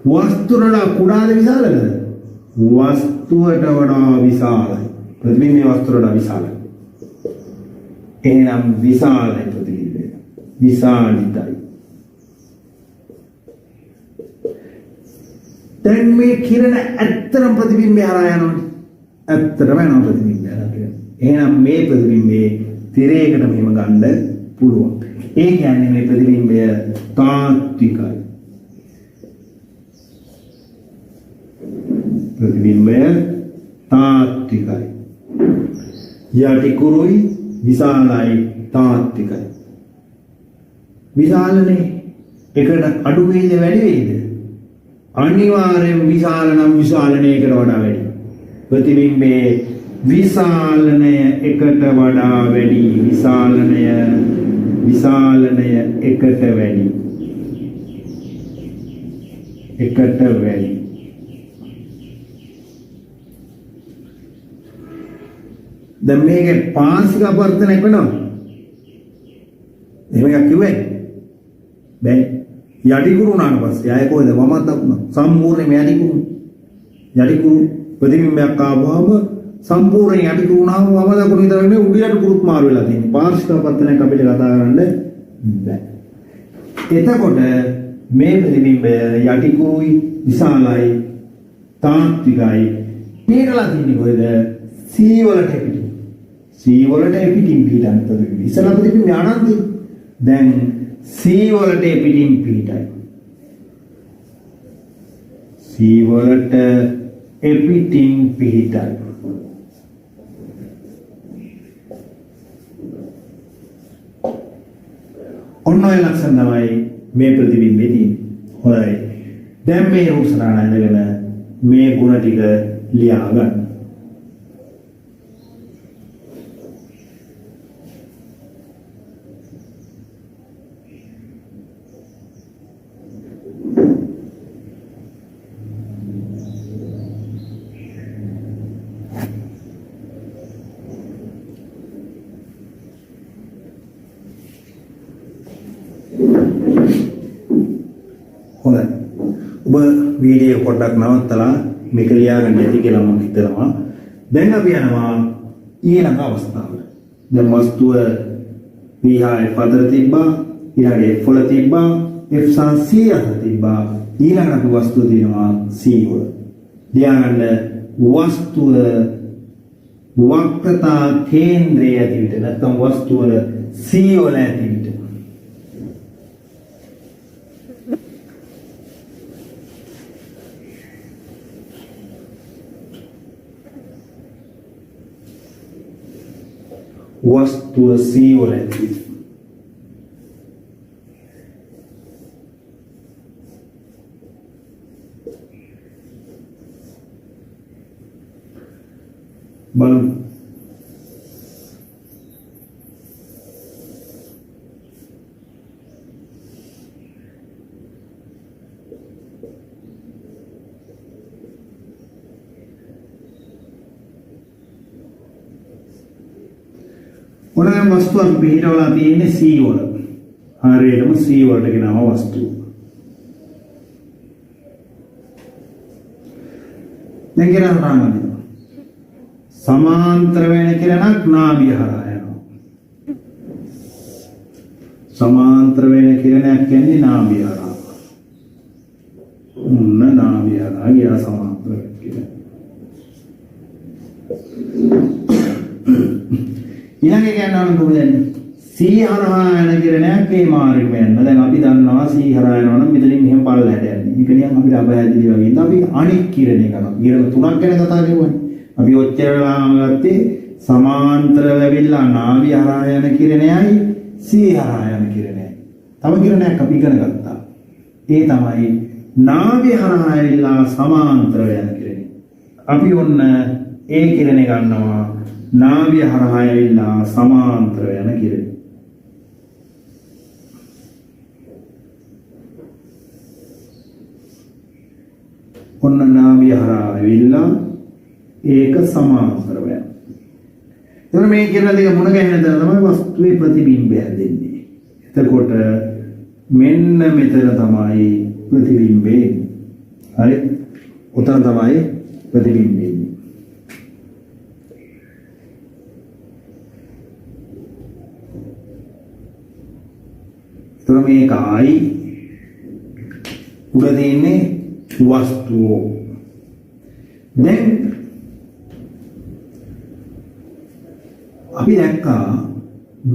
Speaker 1: වස්තුවල කුඩාද විශාලද? වස්තුවට වඩා විශාලයි. ප්‍රතිබිම්බය වස්තුවට වඩා විශාලයි. එහෙනම් විශාලයි ප්‍රතිබිම්බය. විශාලිතයි. දැන් මේ කිරණ ඇත්තටම ප්‍රතිබිම්බය හරහා යනවා. ඇත්තටම යනවා ප්‍රතිබිම්බය හරහා. එහෙනම් මේ ප්‍රතිබිම්බේ තිරයකට මෙහෙම ගන්න පුළුවන්. ඒ කියන්නේ මේ ප්‍රතිබිම්බය තාත්විකයි. ප්‍රතිබිම්බය තාත්විකයි. යටි කුරුයි විශාලයි තාත්විකයි. විශාලනේ එකට අඩු වේද වැඩි වේද? අනිවාර්යෙන් විශාල නම් විශාලණයකට වඩා වැඩි. ප්‍රතිබිම්බේ විශාලණය එකට වඩා වැඩි. විශාලණය එකට වැඩි. එකට වැඩි. දැන් මේකේ පාර්ශ්වික අපවර්තනයක් වෙනවා. එහෙම එකක් කිව්වේ. දැන් යටි කුරු උනාට පස්සේ ආයෙ කොහෙද වමක් දකුණ සම්පූර්ණයෙන්ම යටි කුරු. යටි කුරු ප්‍රතිබිම්බයක් ආවම සම්පූර්ණ යටි කුරු උනාම වම දකුණ විතරක් නෙවෙයි උඩට කුරුත් මාරු වෙලා තියෙනවා. පාර්ශ්වික අපවර්තනයක් අපිට කතා කරන්න බෑ. එතකොට මේ ප්‍රතිබිම්බය යටි කුරුයි විශාලයි තාත්විකයි. පිටලා තියෙන්නේ කොහෙද? C වලට පිටින්. C වලට පිටින් පිටන් ප්‍රතිබිම්බය. ඉස්සලා ප්‍රතිබිම්බය අනන්තයි. දැන් C වලට පිටින් පිටයි. C වලට පිටින් පිටයි. ඔන්න ඔය ලක්ෂණ තමයි මේ ප්‍රතිබිම්බේ තියෙන්නේ. හොඳයි. දැන් මේ රූපසරණ ඉඳගෙන මේ ගුණ ටික ලියා ගන්න. හොඳයි. ඔබ වීඩියෝ පොඩ්ඩක් නවත්තලා මේක ලියාගන්න ඇති කියලා මම හිතනවා. දැන් අපි යනවා ඊළඟ අවස්ථාවට. දැන් වස්තුව පීහායේ පතර තිබ්බා, ඊළඟට F වල තිබ්බා, F සහ C අතර තිබ්බා. ඊළඟට අපි වස්තුව දිනවා C වල. ලියාගන්න වස්තුව වක්‍රතා කේන්ද්‍රයේ ඇතිවිට නැත්නම් වස්තුව C වල ඇතිවිට වස්තුව C වල ඇති. බලමු. ඔන්න වස්තුවක් පිටවලා තියෙන්නේ C වල. හරියටම C වලට ගෙනාවා වස්තුව. දැන් ගෙනාවා සමාන්තර වෙන කිරණක් නාභිය හරහා යනවා. සමාන්තර වෙන කිරණයක් කියන්නේ නාභිය හරහා. නාභිය හරහා ගියා සමාන්තර කිරණ. ඊළඟ කියනවා මොකද? C හරහා යන කිරණයක් ඒ මාර්ගෙම යන්න. දැන් අපි දන්නවා C හරහා යනවා නම් මෙතනින් මෙහෙම පල්ලෙහාට යන්නේ. මේක නිකන් අපිට අපහැදිලි වගේ. ඉතින් අපි අනික් කිරණේ කරනවා. කිරණ තුනක් ගැන කතා කරුවානේ. අපි ඔච්චර වෙලාම ගත්තේ සමාන්තරව ඇවිල්ලා නාභිය හරහා යන කිරණයයි C හරහා යන කිරණයයි. තව කිරණයක් අපි ඉගෙන ගත්තා. ඒ තමයි නාභිය හරහා ඇවිල්ලා සමාන්තරව යන කිරණය. අපි ඔන්න ඒ කිරණේ ගන්නවා නාභිය හරහා ඇවිල්ලා සමාන්තරව යන කිරණය. ඔන්න නාභිය හරහා ඇවිල්ලා ඒක සමාන්තරව යන. එතන මේ කිරණ දෙක මුණ ගැහෙන තැන තමයි වස්තුවේ ප්‍රතිබිම්බය දෙන්නේ. එතකොට මෙන්න මෙතන තමයි ප්‍රතිබිම්බේ. හරි? උතන තමයි ප්‍රතිබිම්බේ. එතන මේකයි උඩ තියෙන්නේ වස්තුව. දැන් අපි දැක්කා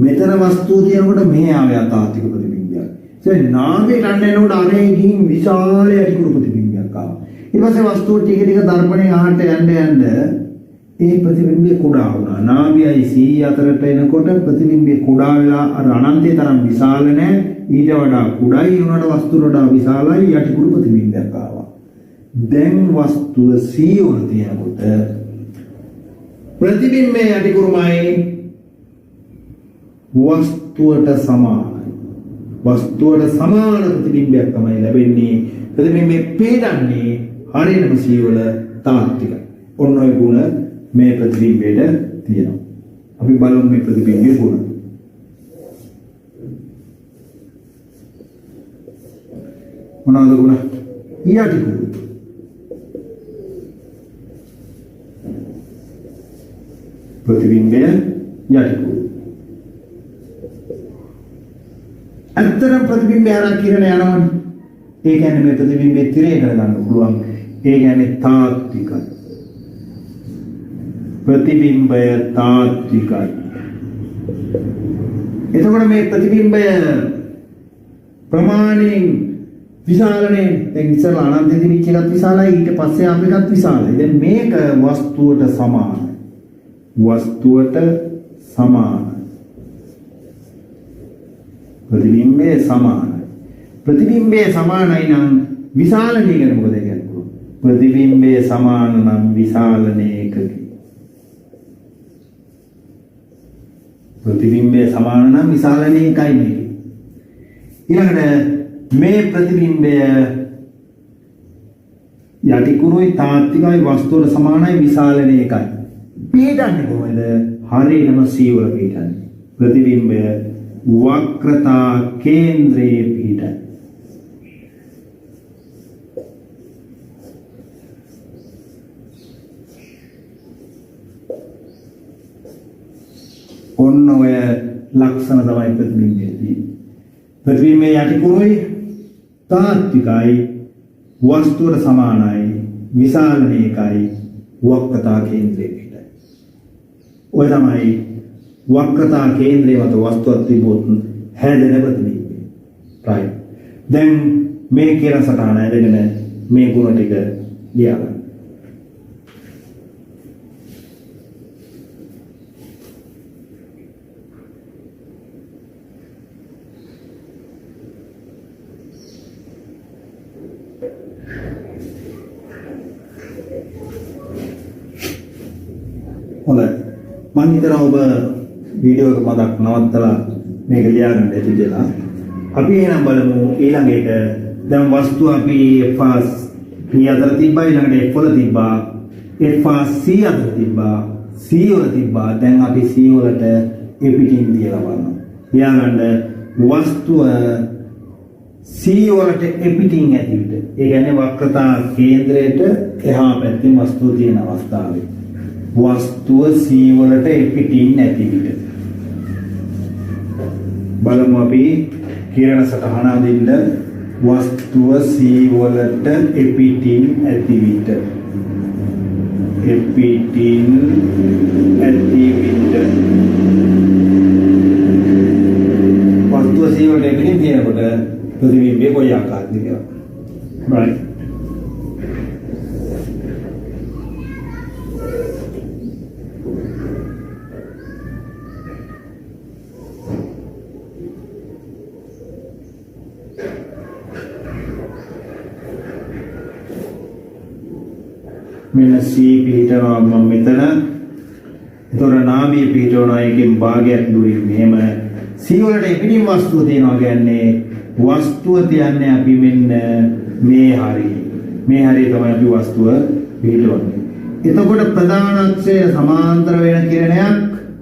Speaker 1: මෙතන වස්තුව තියෙනකොට මේ ආවේ අතාත්තික ප්‍රතිබිම්බයක්. ඒ නාභියට යනකොට අරේ ගිහින් විශාල යටිකුරු ප්‍රතිබිම්බයක් ආවා. ඊට පස්සේ වස්තුව ටික ටික දර්පණේ ආහට යන්න ඒ ප්‍රතිබිම්බය කුඩා වුණා. නාභියයි C අතරට එනකොට ප්‍රතිබිම්බය කුඩා වෙලා අර අනන්තයේ තරම් විශාල නැහැ. ඊට වඩා කුඩායි වුණාට වස්තුවට වඩා විශාලයි යටිකුරු ප්‍රතිබිම්බයක් ආවා. දැන් වස්තුව C වල තියෙනකොට ප්‍රතිබිම්බයේ යටිකුරුමයි වස්තුවට සමානයි. වස්තුවට සමාන ප්‍රතිබිම්බයක් තමයි ලැබෙන්නේ. ප්‍රතිබිම්බේ පීඩන්නේ හරියටම C වල තාත්තිකයි. ඔන්න ඔය ගුණ මේ ප්‍රතිබිම්බයට තියෙනවා. අපි බලමු මේ ප්‍රතිබිම්බයේ ගුණ. මොනවද ගුණ? යටිකුරු. ප්‍රතිබිම්බය යටිකුරු. අන්තරම් ප්‍රතිබිම්බය හරහා කිරණ යනවනේ. ඒ කියන්නේ මේ ප්‍රතිබිම්බේ තිරේ කරගන්න පුළුවන්. ඒ කියන්නේ තාත්විකයි. ප්‍රතිබිම්බය තාත්විකයි. එතකොට මේ ප්‍රතිබිම්බය ප්‍රමාණයෙන් විශාලනේ. දැන් ඉස්සෙල්ලා අනන්තයේ තිබිච්ච එකත් විශාලයි, ඊට පස්සේ ආපු එකත් විශාලයි. දැන් මේක වස්තුවට සමානයි. වස්තුවට සමානයි. ප්‍රතිබිම්බයේ සමානයි. ප්‍රතිබිම්බයේ සමානයි නම් විශාලණය ගැන මොකද කියන්නේ? ප්‍රතිබිම්බයේ සමාන නම් විශාලණය එකකි. ප්‍රතිබිම්බයේ සමාන නම් විශාලණය එකයි මේක. ඊළඟට මේ ප්‍රතිබිම්බය යටිකුරුයි තාත්විකයි වස්තුවට සමානයි විශාලණය එකයි. පීඩන්නේ කොහොමද? හරියටම C වල පීඩන්නේ. ප්‍රතිබිම්බය වක්‍රතා කේන්ද්‍රයේ පීඩයි. ඔන්න ඔය ලක්ෂණ තමයි ප්‍රතිබිම්බයේදී. ප්‍රතිබිම්බයේ යටිකුරුයි තාත්විකයි වස්තුවට සමානයි විශාලණය එකයි වක්‍රතා කේන්ද්‍රයේ පීඩයි. ඔය තමයි වක්‍රතා කේන්ද්‍රයේ මත වස්තුවක් තිබොත් හැදෙන ප්‍රතිබිම්බය. right. දැන් මේ කියලා සටහන ඇදගෙන මේ ගුණ ටික ලියා ගන්න. හොඳයි. මම හිතනවා ඔබ වීඩියෝ එක මතක් නවත්තලා මේක ලියාගන්න ඇති කියලා. අපි එහෙනම් බලමු ඊළඟ එක. දැන් වස්තු අපි F P අතර තිබ්බා, ඊළඟට F වල තිබ්බා, F C අතර තිබ්බා, C වල තිබ්බා. දැන් අපි C වලට පිටින් තියලා බලනවා. ලියාගන්න වස්තුව C වලට පිටින් ඇති විට. ඒ කියන්නේ වක්‍රතා කේන්ද්‍රයට එහා පැත්තේ වස්තුව තියෙන අවස්ථාවේ. වස්තුව C වලට පිටින් නැති විට බලමු අපි කිරණ සටහන අදින්න වස්තුව C වලට එපිටින් ඇති විට වස්තුව C වලට එපිටින් තියෙනකොට ප්‍රතිබිම්බය කොයි ආකාරයකද කියලා. right. මෙන්න C පිටනවා මම මෙතන. ඒතොර නාභිය පිටවනවා එකෙන් භාගයක් දුරින් මෙහෙම C වලට එපිටින් වස්තුව තියෙනවා කියන්නේ වස්තුව තියන්නේ අපි මෙන්න මේ හරිය. මේ හරිය තමයි අපි වස්තුව පිටවන්නේ. එතකොට ප්‍රධාන අක්ෂය සමාන්තර වෙන කිරණයක්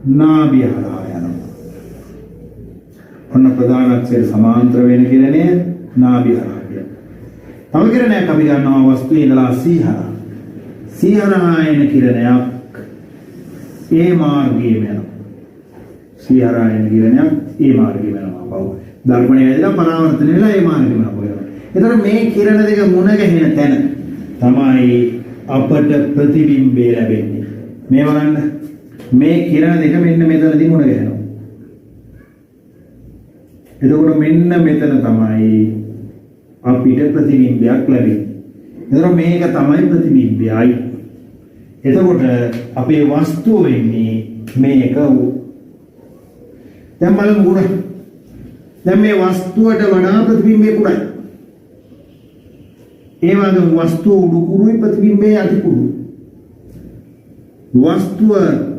Speaker 1: නාභිය හරහා යනවා. ඔන්න ප්‍රධාන අක්ෂය සමාන්තර වෙන කිරණය නාභිය හරහා යනවා. තව කිරණයක් අපි ගන්නවා වස්තුවේ ඉඳලා C හරහා. C හරහා එන කිරණයක් ඒ මාර්ගයේ යනවා. C හරහා එන කිරණයක් ඒ මාර්ගයේ යනවා. බව. දර්පණය ඇදලා පරාවර්තන වෙලා ඒ මාර්ගෙම යනවා. එතකොට මේ කිරණ දෙක මුණ ගැහෙන තැන තමයි අපට ප්‍රතිබිම්බය ලැබෙන්නේ. මේ බලන්න. මේ කිරණ දෙක මෙන්න මෙතනදී මුණ ගැහෙනවා. එතකොට මෙන්න මෙතන තමයි අපිට ප්‍රතිබිම්බයක් ලැබෙන්නේ. එතකොට මේක තමයි ප්‍රතිබිම්බයයි. එතකොට අපේ වස්තුව වෙන්නේ මේක. දැන් බලමු උඩ. දැන් මේ වස්තුවට වඩා ප්‍රතිබිම්බය කුඩායි. ඒ වගේම වස්තුව උඩු කුරුයි ප්‍රතිබිම්බය යටි කුරුයි. වස්තුව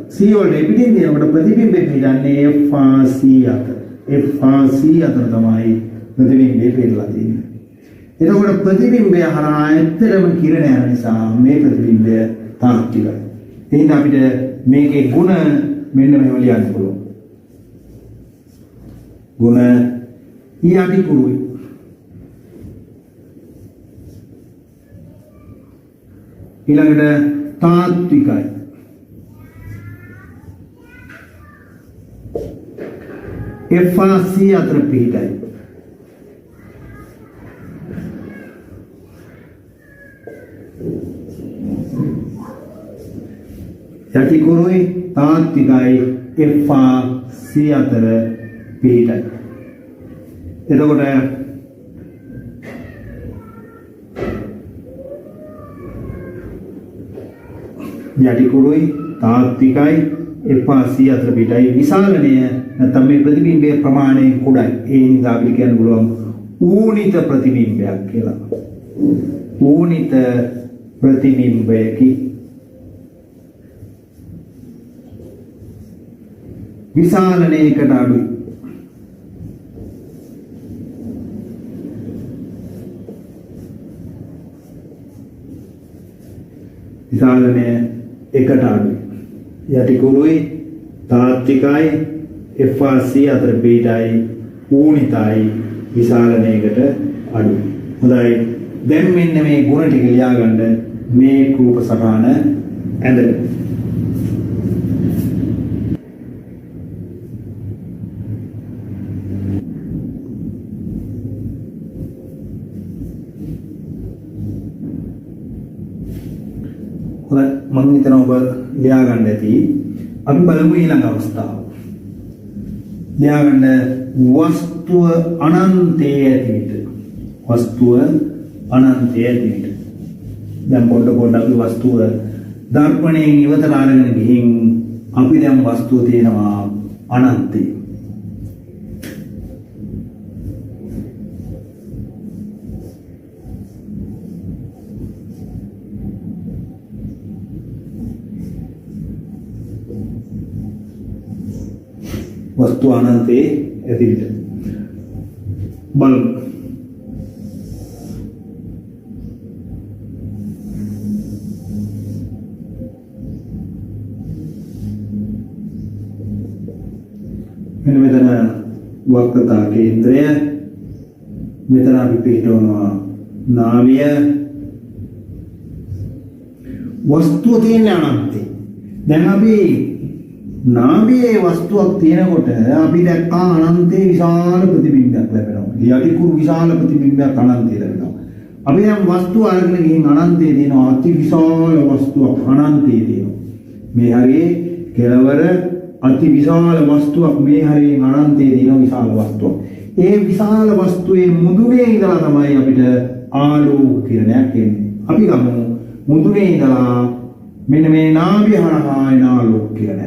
Speaker 1: C වලට එපිටින් දෙනකොට ප්‍රතිබිම්බය පිටන්නේ FRC අතර. FRC අතර තමයි ප්‍රතිබිම්බය පිටලා තියෙන්නේ. එතකොට ප්‍රතිබිම්බය හරහා ඇත්තටම කිරණ යන නිසා මේ ප්‍රතිබිම්බය තාක්ෂිකයි. එහෙනම් අපිට මේකේ ಗುಣ මෙන්න මෙහෙම ලියන්න පුළුවන්. ಗುಣ යටි කුරුයි. ඊළඟට තාත්විකයි. FRC අතර පිටයි. යටි කුරුයි තාත්විකයි FRC අතර පිටයි. එතකොට යටි කුරුයි තාත්විකයි FRC අතර පිටයි. විසාලනය නැත්නම් මේ ප්‍රතිබිම්බයේ ප්‍රමාණය කුඩයි. ඒ නිසා අපිට කියන්න පුළුවන් ඌනිත ප්‍රතිබිම්බයක් කියලා. ඌනිත ප්‍රතිබිම්බයකි. විසාලනයකට අඩුයි. විසාලනය එකට අඩුයි. යටි කුරුයි තාත්විකයි FRC අතර පිටයි ඌනිතයි විසාලනයකට අඩුයි. හොඳයි. දැන් මෙන්න මේ ගුණ ටික ලියාගන්න මේ රූප සටහන ඇඳගෙන. මම හිතනවා ඔබ ලියා ගන්න ඇති. අපි බලමු ඊළඟ අවස්ථාව. ලියා ගන්න වස්තුව අනන්තයේ ඇති විට. වස්තුව අනන්තයේ ඇති විට. දැන් පොඩ්ඩක් අපි වස්තුව දර්පණයෙන් ඉවතට අරගෙන ගිහින් අපි දැන් වස්තුව තියෙනවා අනන්තයේ. वस्तु अनंते ऐसी बल्ब මෙතන වක්‍රතා කේන්ද්‍රය මෙතන අපි පිටවනවා නාභිය වස්තුව තියෙන අනන්තේ. දැන් අපි නාභියේ වස්තුවක් තියෙනකොට අපි දැක්කා අනන්තයේ විශාල ප්‍රතිබිම්බයක් ලැබෙනවා. යටිකුරු විශාල ප්‍රතිබිම්බයක් අනන්තයේ ලැබෙනවා. අපි දැන් වස්තුව අරගෙන ගිහින් අනන්තයේ තියෙනවා අති විශාල වස්තුවක් අනන්තයේ තියෙනවා. මේ හරියේ කෙලවර අති විශාල වස්තුවක් මේ හරියෙන් අනන්තයේ තියෙන විශාල වස්තුවක්. ඒ විශාල වස්තුවේ මුදුනේ ඉඳලා තමයි අපිට ආලෝක කිරණයක් එන්නේ. අපි ගමු මුදුනේ ඉඳලා මෙන්න මේ නාභිය හරහා එන ආලෝක කිරණය.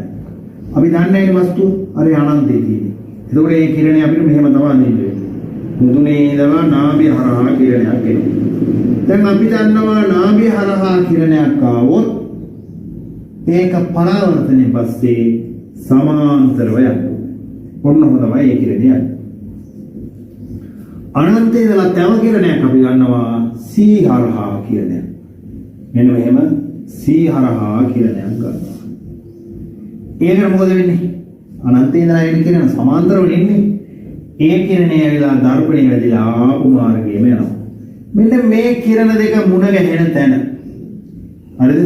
Speaker 1: අපි දන්නේ මේ වස්තුව අර අනන්තයේ තියෙන්නේ. එතකොට මේ කිරණය අපිට මෙහෙම තමයි දෙන්නේ. මුදුනේ ඉඳලා නාභිය හරහා කිරණයක් එනවා. දැන් අපි දන්නවා නාභිය හරහා කිරණයක් ආවොත් ඒක පරාවර්තනයේ පස්සේ සමාන්තරව යනවා. ඔන්න හොඳයි ඒ කිරණය. අනන්තයේ ඉඳලා තව කිරණයක් අපි ගන්නවා C හරහා කිරණයක්. මෙන්න මෙහෙම C හරහා කිරණයක් ගන්නවා. ඒකට මොකද වෙන්නේ? අනන්තයේ ඉඳලා එන කිරණ සමාන්තරව එන්නේ. ඒ කිරණය ඇවිල්ලා දර්පණේ වැදිලා ආපු මාර්ගයේම යනවා. මෙන්න මේ කිරණ දෙක මුණ ගැහෙන තැන. හරිද?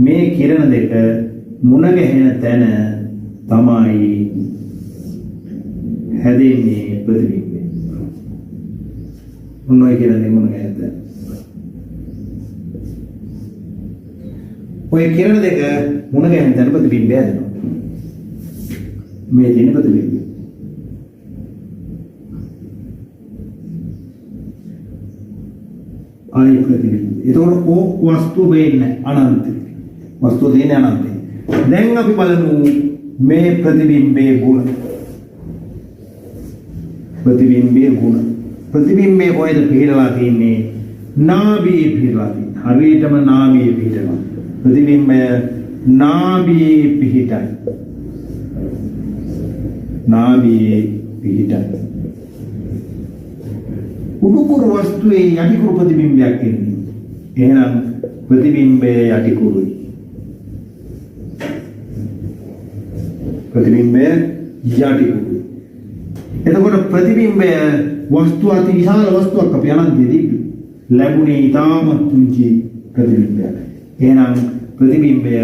Speaker 1: මේ කිරණ දෙක මුණ ගැහෙන තැන තමයි හැදෙන්නේ ප්‍රතිබිම්බය. මොනවයි කිරණ මුණ ගැහෙන තැන. ඔය කිරණ දෙක මුණ ගැහෙන තැන ප්‍රතිබිම්බය හැදෙනවා. මේ දින ප්‍රතිබිම්බය. ආයි ප්‍රතිබිම්බය. ඒතකොට වස්තු වෙන්නේ අනන්තයි. වස්තු දෙන්නේ අනන්තයි. දැන් අපි බලමු මේ ප්‍රතිබිම්බයේ ගුණ. ප්‍රතිබිම්බයේ ගුණ. ප්‍රතිබිම්බයේ කොහෙද පිහිටලා තියෙන්නේ? නාභියේ පිහිටලා තියෙන්නේ. හරියටම නාභියේ පිහිටලා. ප්‍රතිබිම්බය නාභියේ පිහිටයි. නාභියේ පිහිටයි. උඩුකුරු වස්තුවේ යටිකුරු ප්‍රතිබිම්බයක් එන්නේ. එහෙනම් ප්‍රතිබිම්බයේ යටිකුරුයි. ප්‍රතිබිම්බය යටිකුරුයි. එතකොට ප්‍රතිබිම්බය වස්තු අති විශාල වස්තුවක් අපි අනන්තයේදී ලැබුණේ ඊටම තුන්චි ප්‍රතිබිම්බයක්. එහෙනම් ප්‍රතිබිම්බය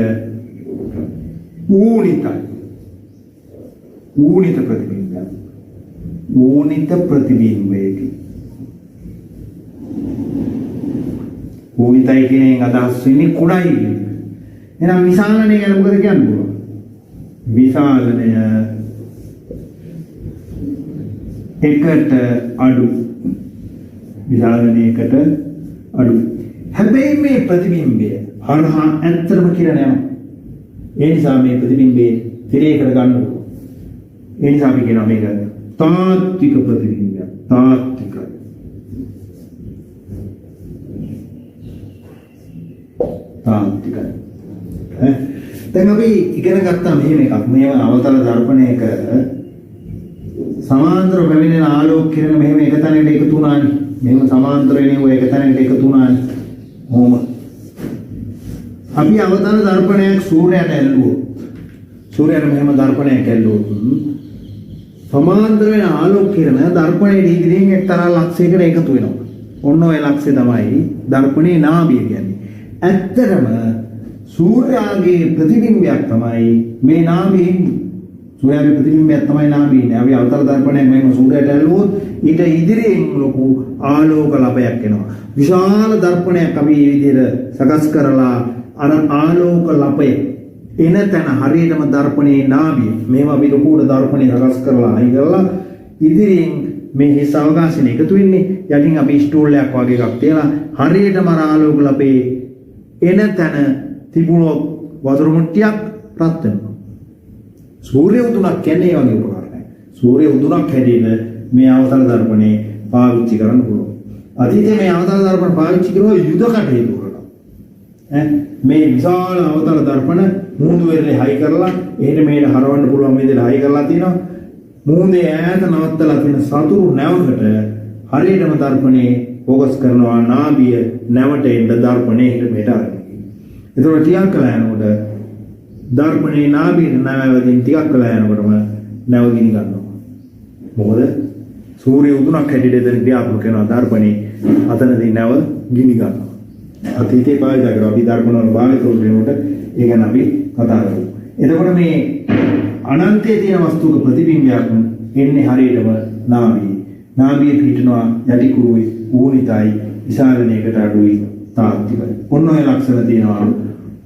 Speaker 1: ඌනිතයි. ඌනිත ප්‍රතිබිම්බයක්. ඌනිත ප්‍රතිබිම්බයකි. ඌනිතයි කියන අදහස් වෙන්නේ කුඩයි. එහෙනම් විශාලණය ගැන මොකද කියන්න පුළුවන්? විශාලණය එකට අඩු. විශාලණයකට අඩු. හැබැයි මේ ප්‍රතිබිම්බය හරහා ඇත්තම කිරණ යනවා. ඒ නිසා මේ ප්‍රතිබිම්බේ තිරයකට ගන්න ඕන. ඒ නිසා අපි කියනවා මේක තාත්වික ප්‍රතිබිම්බයක්. තාත්විකයි. තාත්විකයි. දැන් අපි ඉගෙන ගත්තා මෙහෙම එකක්. මේව අවතල දර්පණයක සමාන්තර පැමිණෙන ආලෝක කිරණ මෙහෙම එක තැනකට එකතු වුණානේ. මෙහෙම සමාන්තර වෙනේ ඔය එක තැනකට එකතු වුණානේ. කොහොම? අපි අවතල දර්පණයක් සූර්යයට ඇල්ලුවොත්. සූර්යයට මෙහෙම දර්පණයක් ඇල්ලුවොත් සමාන්තර වෙන ආලෝක කිරණ දර්පණයේ ඉදිරියෙන් එක්තරා ලක්ෂයකට එකතු වෙනවා. ඔන්න ඔය ලක්ෂය තමයි දර්පණයේ නාභිය කියන්නේ. ඇත්තටම සූර්යාගේ ප්‍රතිබිම්බයක් තමයි මේ නාභියෙන්. සූර්යාගේ ප්‍රතිබිම්බයක් තමයි නාභියෙන්. අපි අවතල දර්පණයක් මෙහෙම සූර්යයට ඇල්ලුවොත් ඊට ඉදිරියෙන් ලොකු ආලෝක ලපයක් එනවා. විශාල දර්පණයක් අපි මේ විදිහට සකස් කරලා අර ආලෝක ලපය එන තැන හරියටම දර්පණයේ නාභිය. මේව අපි ලොකුට දර්පණේ සකස් කරලා අයි කරලා ඉදිරියෙන් මේ හිස් අවකාශයෙන් එකතු වෙන්නේ. යටින් අපි ස්ටූල් එකක් වගේ එකක් තියලා හරියටම අර ආලෝක ලපේ එන තැන තිබුණොත් වතුර මුට්ටියක් රත් වෙනවා. සූර්ය උතුණක් කියන්නේ ඒ වගේ උපකරණයක්. සූර්ය උතුණක් හැදෙන්න මේ අවතල දර්පණේ පාවිච්චි කරන්න පුළුවන්. අතීතයේ මේ අවතල දර්පණ පාවිච්චි කරලා යුද කටයුතු කරනවා. මේ විශාල අවතල දර්පණ මූදු වෙරළේ හයි කරලා එහෙට මෙහෙට හරවන්න පුළුවන් විදිහට හයි කරලා තියෙනවා. මූදේ ඈත නවත්තලා තියෙන සතුරු නැවකට හරියටම දර්පණේ ફોකස් කරනවා නාභිය නැවට එන්න දර්පණේ එහෙට මෙහෙට අරගෙන. ඒතකොට ටිකක් කළා යනකොට දර්පණේ නාභියට නැවවදින් ටිකක් කළා යනකොටම නැව ගිනි ගන්නවා. මොකද සූර්ය උතුණක් හැටියට එතන ක්‍රියාත්මක වෙනවා දර්පණේ අතනදී නැව ගිනි ගන්නවා. අතීතේ පාවිච්චි කරලා අපි දර්පණ වල භාවිත වෙනකොට ඒ ගැන අපි කතා කරමු. එතකොට මේ අනන්තයේ තියෙන වස්තුක ප්‍රතිබිම්බයක් එන්නේ හරියටම නාභියේ. නාභිය පිටනවා යටි කුරුයි ඌනිතයි විසරණයකට අඩුයි තාත්තිකයි. ඔන්න ඔය ලක්ෂණ තියෙනවා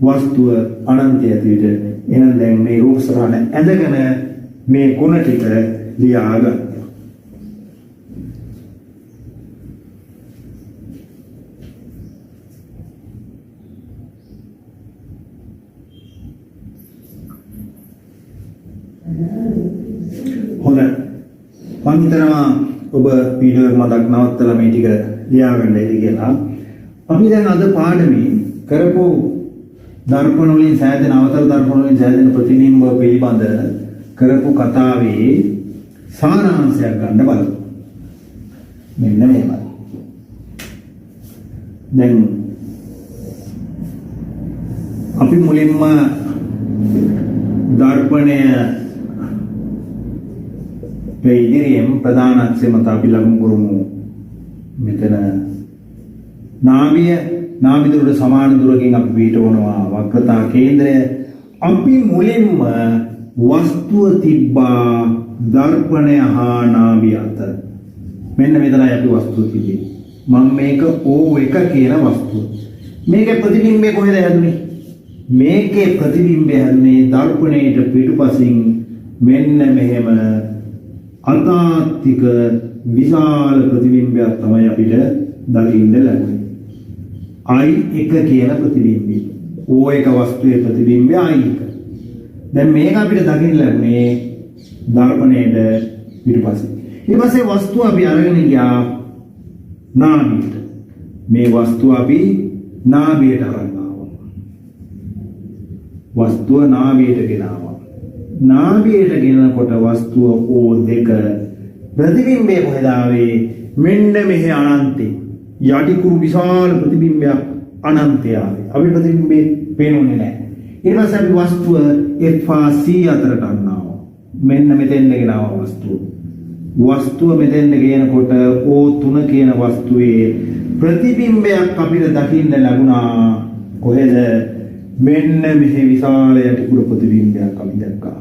Speaker 1: වස්තුව අනන්තය ඇතුළට. එහෙනම් දැන් මේ රූප සරණ ඇඳගෙන මේ ගුණ ටික ලියා ගන්න. හොඳයි. මම හිතනවා ඔබ වීඩියෝ එක මතක් නවත්තලා මේ ටික ලියා ගන්න ඉතින් කියලා. අපි දැන් අද පාඩමේ කරපු දර්පණ වලින් සෑදෙන අවතර දර්පණ වලින් සෑදෙන ප්‍රතිබිම්බ පිළිබඳ කරපු කතාවේ සාරාංශයක් ගන්න බලමු. මෙන්න මේවයි. දැන් අපි මුලින්ම දර්පණය ඉදිරියෙන් ප්‍රධාන අක්ෂය මත අපි ලඟු කරමු. මෙතන නාභිය දුරට සමාන දුරකින් අපි පිටවනවා වක්‍රතා කේන්ද්‍රය. අපි මුලින්ම වස්තුව තිබ්බා දර්පණය හා නාභිය අතර. මෙන්න මෙතනයි අපි වස්තුව තිබ්බේ. මම මේක O1 කියන වස්තුව. මේකේ ප්‍රතිබිම්බය කොහෙද හැදුනේ? මේකේ ප්‍රතිබිම්බය හැදුනේ දර්පණයට පිටුපසින් මෙන්න මෙහෙම අතාත්තික විශාල ප්‍රතිබිම්බයක් තමයි අපිට දකින්න ලැබුණේ. I1 කියන ප්‍රතිබිම්බය. O1 වස්තුවේ ප්‍රතිබිම්බය I1. දැන් මේක අපිට දකින්න ලැබුණේ දර්පණයට පිටුපසින්. ඊට පස්සේ වස්තුව අපි අරගෙන ගියා නාභියට. මේ වස්තුව අපි නාභියට අරන් ආවා. වස්තුව නාභියට ගෙනාවා. නාභියට ගෙනනකොට වස්තුව O2 ප්‍රතිබිම්බය කොහෙද ආවේ? මෙන්න මෙහි අනන්තේ. යටිකුරු විශාල ප්‍රතිබිම්බයක් අනන්තය ආවේ. අපි ප්‍රතිබිම්බේ පේන්නේ නැහැ. ඊට පස්සේ අපි වස්තුව FC අතරට අන්නවා. මෙන්න මෙතෙන්ද ගෙනාවා වස්තුව. වස්තුව මෙතෙන්ද ගේනකොට O3 කියන වස්තුවේ ප්‍රතිබිම්බයක් අපිට දකින්න ලැබුණා. කොහෙද? මෙන්න මෙහි විශාල යටිකුරු ප්‍රතිබිම්බයක් අපි දැක්කා.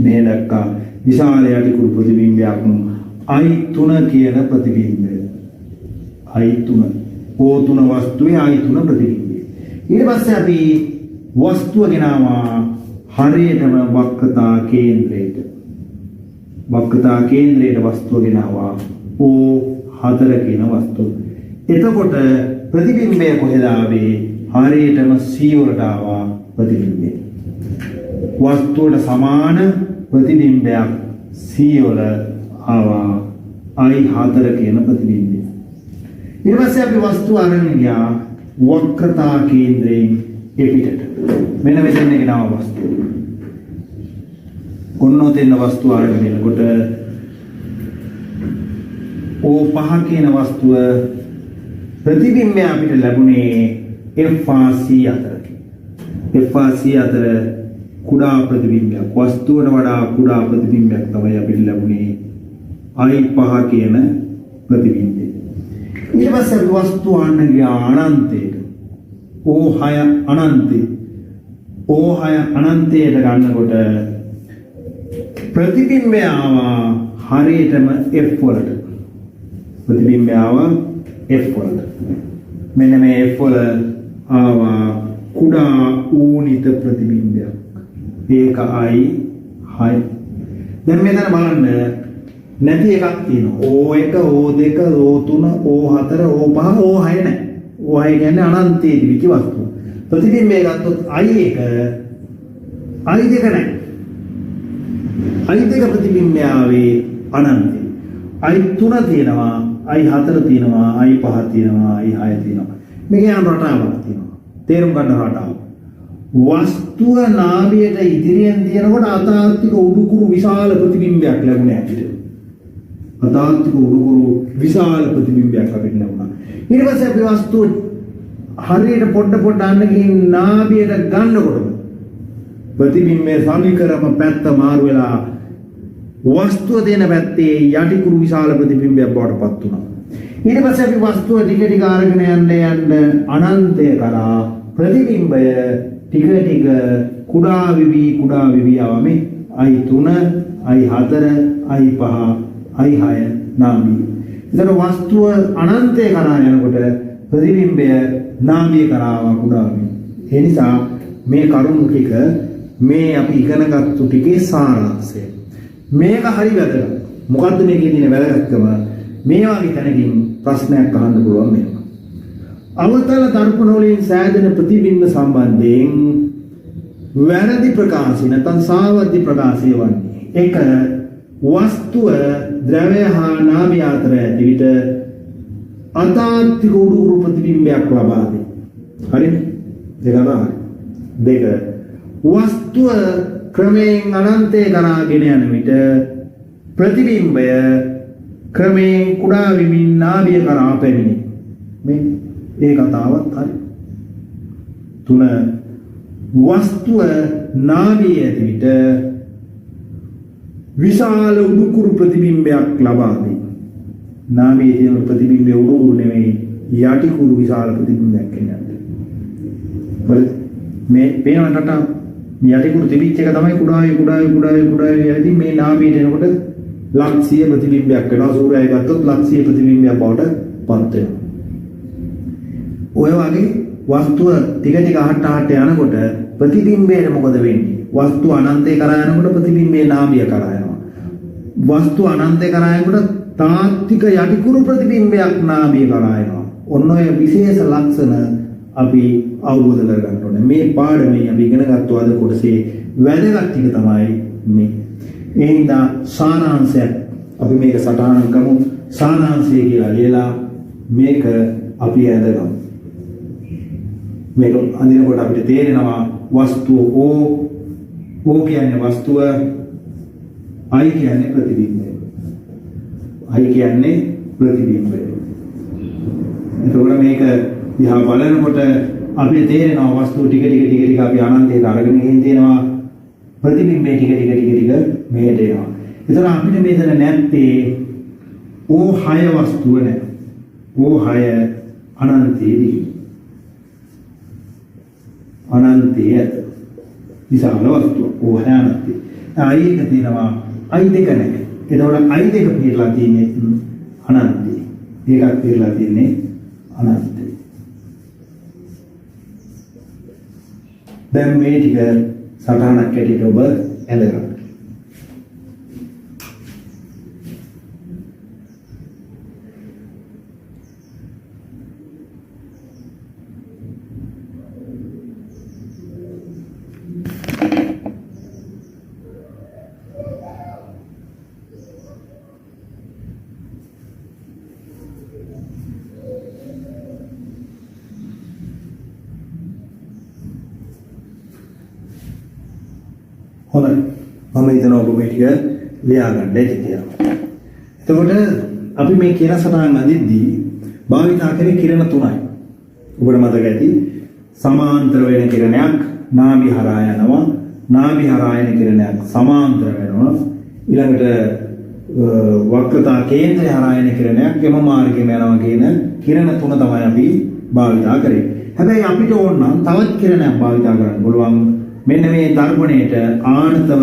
Speaker 1: මේ දැක්කා විශාල යටිකුරු ප්‍රතිබිම්බයක් I3 කියන ප්‍රතිබිම්බය. I3 O3 වස්තුවේ I3 ප්‍රතිබිම්බය. ඊට පස්සේ අපි වස්තුව ගෙනාවා හරියටම වක්‍රතා කේන්ද්‍රයට. වක්‍රතා කේන්ද්‍රයට වස්තුව ගෙනාවා O4 කියන වස්තුව. එතකොට ප්‍රතිබිම්බය කොහෙද ආවේ? හරියටම C වලට ආවා ප්‍රතිබිම්බය. වස්තුවට සමාන ප්‍රතිබිම්බයක් C වල ආවා I4 කියන ප්‍රතිබිම්බය. ඊට පස්සේ අපි වස්තුව අරගෙන ගියා වක්‍රතා කේන්ද්‍රයෙන් එපිටට. මෙන්න මෙතන ගෙනාවා වස්තුව. ඔන්න තෙන්න වස්තුව අරගෙන එනකොට O5 කියන වස්තුව ප්‍රතිබිම්බය අපිට ලැබුණේ FRC අතරට. FRC අතර කුඩා ප්‍රතිබිම්බයක්. වස්තුවට වඩා කුඩා ප්‍රතිබිම්බයක් තමයි අපිට ලැබුණේ I5 කියන ප්‍රතිබිම්බය. ඊට පස්සේ අපි වස්තුව අන්න ගියා අනන්තයට. O6 අනන්තේ. O6 අනන්තයට ගන්නකොට ප්‍රතිබිම්බය ආවා හරියටම F වලට. ප්‍රතිබිම්බය ආවා F වලට. මෙන්න මේ F වල ආවා කුඩා ඌනිත ප්‍රතිබිම්බයක්. ඒක I6. දැන් මෙතන බලන්න නැති එකක් තියෙනවා. O1, O2, O3, O4, O5, O6 නැහැ. O6 කියන්නේ අනන්තයේ තිබිච්ච වස්තුව. ප්‍රතිබිම්බය ගත්තොත් I1, I2 නැහැ. I2 ප්‍රතිබිම්බය ආවේ අනන්තේ. I3 තියෙනවා, I4 තියෙනවා, I5 තියෙනවා, I6 තියෙනවා. මේකේ යන රටාවක් තියෙනවා. තේරුම් ගන්න රටාව. වස්තුව නාභියට ඉදිරියෙන් තියෙනකොට අතාත්තික උඩුකුරු විශාල ප්‍රතිබිම්බයක් ලැබුණේ අපිට. අතාත්තික උඩුකුරු විශාල ප්‍රතිබිම්බයක් අපිට ලැබුණා. ඊට පස්සේ අපි වස්තුව හරියට පොඩ අන්න ගිහින් නාභියට ගන්නකොට ප්‍රතිබිම්බයේ සමීකරම පැත්ත මාරු වෙලා වස්තුව දෙන පැත්තේ යටිකුරු විශාල ප්‍රතිබිම්බයක් බවට පත් වුණා. ඊට පස්සේ අපි වස්තුව ටික අරගෙන යන්න අනන්තය කරා ප්‍රතිබිම්බය ටික කුඩා විවි ආවමේ I3 I4 I5 I6 නාභිය. ඒතර වස්තුව අනන්තය කරා යනකොට ප්‍රතිබිම්බය නාභිය කරා කුඩා වෙනවා. ඒ නිසා මේ කරුණු ටික මේ අපි ඉගෙනගත්තු ටිකේ සාරාංශය. මේක හරි වැදගත්. මොකද්ද මේකේ තියෙන වැදගත්කම? මේ වගේ තැනකින් ප්‍රශ්නයක් අහන්න පුළුවන් මේක. අවතල දර්පණ වලින් සෑදෙන ප්‍රතිබිම්බ සම්බන්ධයෙන් වැරදි ප්‍රකාශය නැත්නම් සාවද්‍ය ප්‍රකාශය වන්නේ එක වස්තුව ද්‍රව්‍ය හා නාභිය අතර ඇති විට අතාත්වික උඩුකුරු ප්‍රතිබිම්බයක් ලබා දෙයි. හරිද? දෙක තමයි. දෙක වස්තුව ක්‍රමයෙන් අනන්තය කරාගෙන යන විට ප්‍රතිබිම්බය ක්‍රමයෙන් කුඩා වෙමින් නාභිය කරා පැමිණේ. මේ ඒ කතාවත් හරි. තුන වස්තුව නාභිය ඇති විට විශාල උඩුකුරු ප්‍රතිබිම්බයක් ලබා දෙයි. නාභියේ තියෙන ප්‍රතිබිම්බය උඩුකුරු නෙමෙයි යටිකුරු විශාල ප්‍රතිබිම්බයක් එන්නේ. හරි මේ පේනකට යටිකුරු තිබිච්ච එක තමයි කුඩායි යද්දී මේ නාභියට එනකොට ලක්ෂීය ප්‍රතිබිම්බයක් වෙනවා. සූර්යය ගත්තොත් ලක්ෂීය ප්‍රතිබිම්බයක් බවට පත් වෙනවා. ඔය වගේ වස්තුව ටික අහට යනකොට ප්‍රතිබිම්බයට මොකද වෙන්නේ? වස්තුව අනන්තය කරා යනකොට ප්‍රතිබිම්බේ නාභිය කරා යනවා. වස්තුව අනන්තය කරා යනකොට තාත්වික යටිකුරු ප්‍රතිබිම්බයක් නාභිය කරා යනවා. ඔන්න ඔය විශේෂ ලක්ෂණ අපි අවබෝධ කරගන්න ඕනේ. මේ පාඩමේ අපි ඉගෙන ගත්ත අද කොටසේ වැදගත් ටික තමයි මේ. ඒ හින්දා සාරාංශය අපි මේක සටහන් කරමු. සාරාංශය කියලා ලියලා මේක අපි ඇදගමු. මේක අඳිනකොට අපිට තේරෙනවා වස්තුව O කියන්නේ වස්තුව, I කියන්නේ ප්‍රතිබිම්බය. I කියන්නේ ප්‍රතිබිම්බය. එතකොට මේක දිහා බලනකොට අපිට තේරෙනවා වස්තුව ටික අපි අනන්තයට අරගෙන ගිහින් තියෙනවා. ප්‍රතිබිම්බය ටික මෙහෙට එනවා. ඒතර අපිට මෙතන නැත්තේ O6 වස්තුව නෑ. O6 අනන්තයේදී. අනන්තයේ ඇත. විශාල වස්තුව O6 අනන්තය. I එක තියෙනවා I2 නැහැ. එතකොට I2 පිරලා තියෙන්නේ අනන්තේ. ඒකත් පිරලා තියෙන්නේ අනන්තේ. දැන් මේ ටික සටහනක් ඇටියට ඔබ ඇඳගන්න. හොඳයි. මම හිතනවා ඔබ මේ ටික ලියා ගන්න ඇති කියලා. එතකොට අපි මේ කිරණ සටහන් අඳිද්දී භාවිතා කරේ කිරණ තුනයි. ඔබට මතක ඇති සමාන්තර වෙන කිරණයක් නාභි හරහා යනවා. නාභි හරහා යන කිරණයක් සමාන්තර වෙනවා. ඊළඟට වක්‍රතා කේන්ද්‍රය හරහා යන කිරණයක් එම මාර්ගයෙන් යනවා කියන කිරණ තුන තමයි අපි භාවිතා කරේ. හැබැයි අපිට ඕන නම් තවත් කිරණයක් භාවිතා කරන්න පුළුවන්. මෙන්න මේ දර්පණයට ආනතව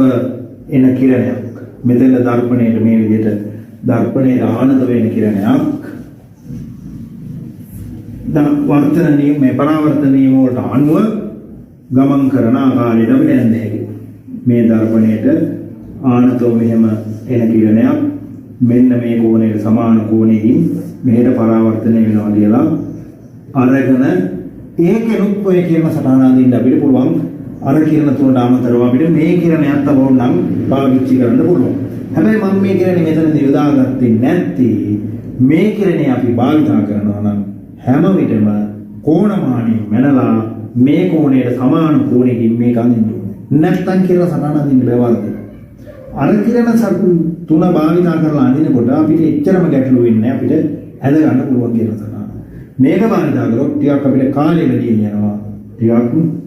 Speaker 1: එන කිරණයක්. මෙතන දර්පණයට මේ විදිහට දර්පණයට ආනත වෙන කිරණයක්. වර්තන නියම මේ පරාවර්තන නියම වලට අනුව ගමන් කරන ආකාරයට අපිට දැනන්න හැකියි. මේ දර්පණයට ආනතව මෙහෙම එන කිරණයක් මෙන්න මේ කෝණයට සමාන කෝණයකින් මෙහෙට පරාවර්තනය වෙනවා කියලා අරගෙන ඒකෙනුත් ඔය කියන සටහන අඳින්න අපිට පුළුවන්. අර කිරණ තුනට අමතරව අපිට මේ කිරණයක් තව ඕනනම් පාවිච්චි කරන්න පුළුවන්. හැබැයි මම මේ කිරණේ මෙතනදී යොදාගත්තේ නැත්තේ මේ කිරණේ අපි භාවිතා කරනවා නම් හැම විටම කෝණමානිය මැනලා මේ කෝණයට සමාන කෝණයකින් මේක අඳින්න ඕනේ. නැත්නම් කිරණ සටහන අඳින්න බැවල්ද. අර කිරණ තුන භාවිතා කරලා අඳිනකොට අපිට එච්චරම ගැටලු වෙන්නේ නැහැ. අපිට ඇද ගන්න පුළුවන් කිරණ සටහන. මේක භාවිතා කරොත් ටිකක් අපිට කාලය වැඩි යනවා. ටිකක්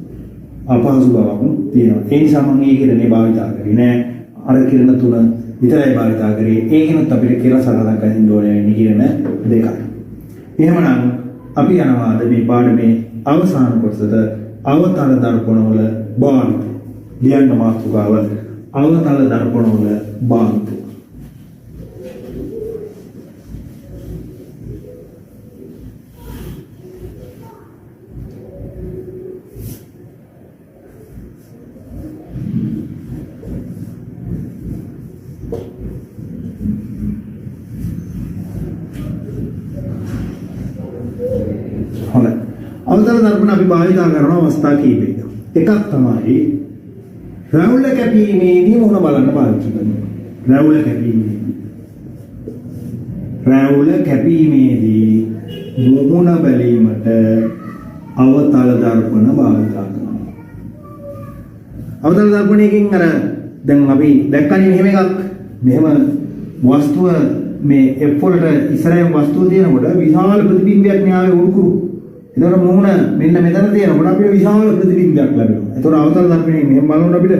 Speaker 1: අපහසු බවක් තියෙනවා. ඒ නිසා මම මේ කිරණේ භාවිතා කරේ නෑ. අර කිරණ තුන විතරයි භාවිතා කරේ. ඒකිනුත් අපිට කියලා සරලක් අදින්න ඕනේ වෙන්නේ කිරණ දෙකක්. එහෙමනම් අපි යනවා අද මේ පාඩමේ අවසාන කොටසට අවතල දර්පණවල භාවිතය. ලියන්න මාතෘකාව අවතල දර්පණවල භාවිතය. හොඳයි. අවතල දර්පණ අපි භාවිත කරන අවස්ථා කීපයක. එකක් තමයි රැවුල කැපීමේදී මුහුණ බලන්න පාවිච්චි කරනවා. රැවුල කැපීමේදී මුහුණ බැලීමට අවතල දර්පණ භාවිත කරනවා. අවතල දර්පණයකින් අර දැන් අපි දැක්කනේ මෙහෙම එකක්. මෙහෙම වස්තුව මේ F වලට ඉස්සරහින් වස්තුව තියෙනකොට විශාල ප්‍රතිබිම්බයක් න්යාය උරුකුරු. එතකොට මුහුණ මෙන්න මෙතන තියෙනකොට අපිට විශාල ප්‍රතිබිම්බයක් ලැබෙනවා. එතකොට අවතල දර්පණයෙන් මෙහෙම බලනකොට අපිට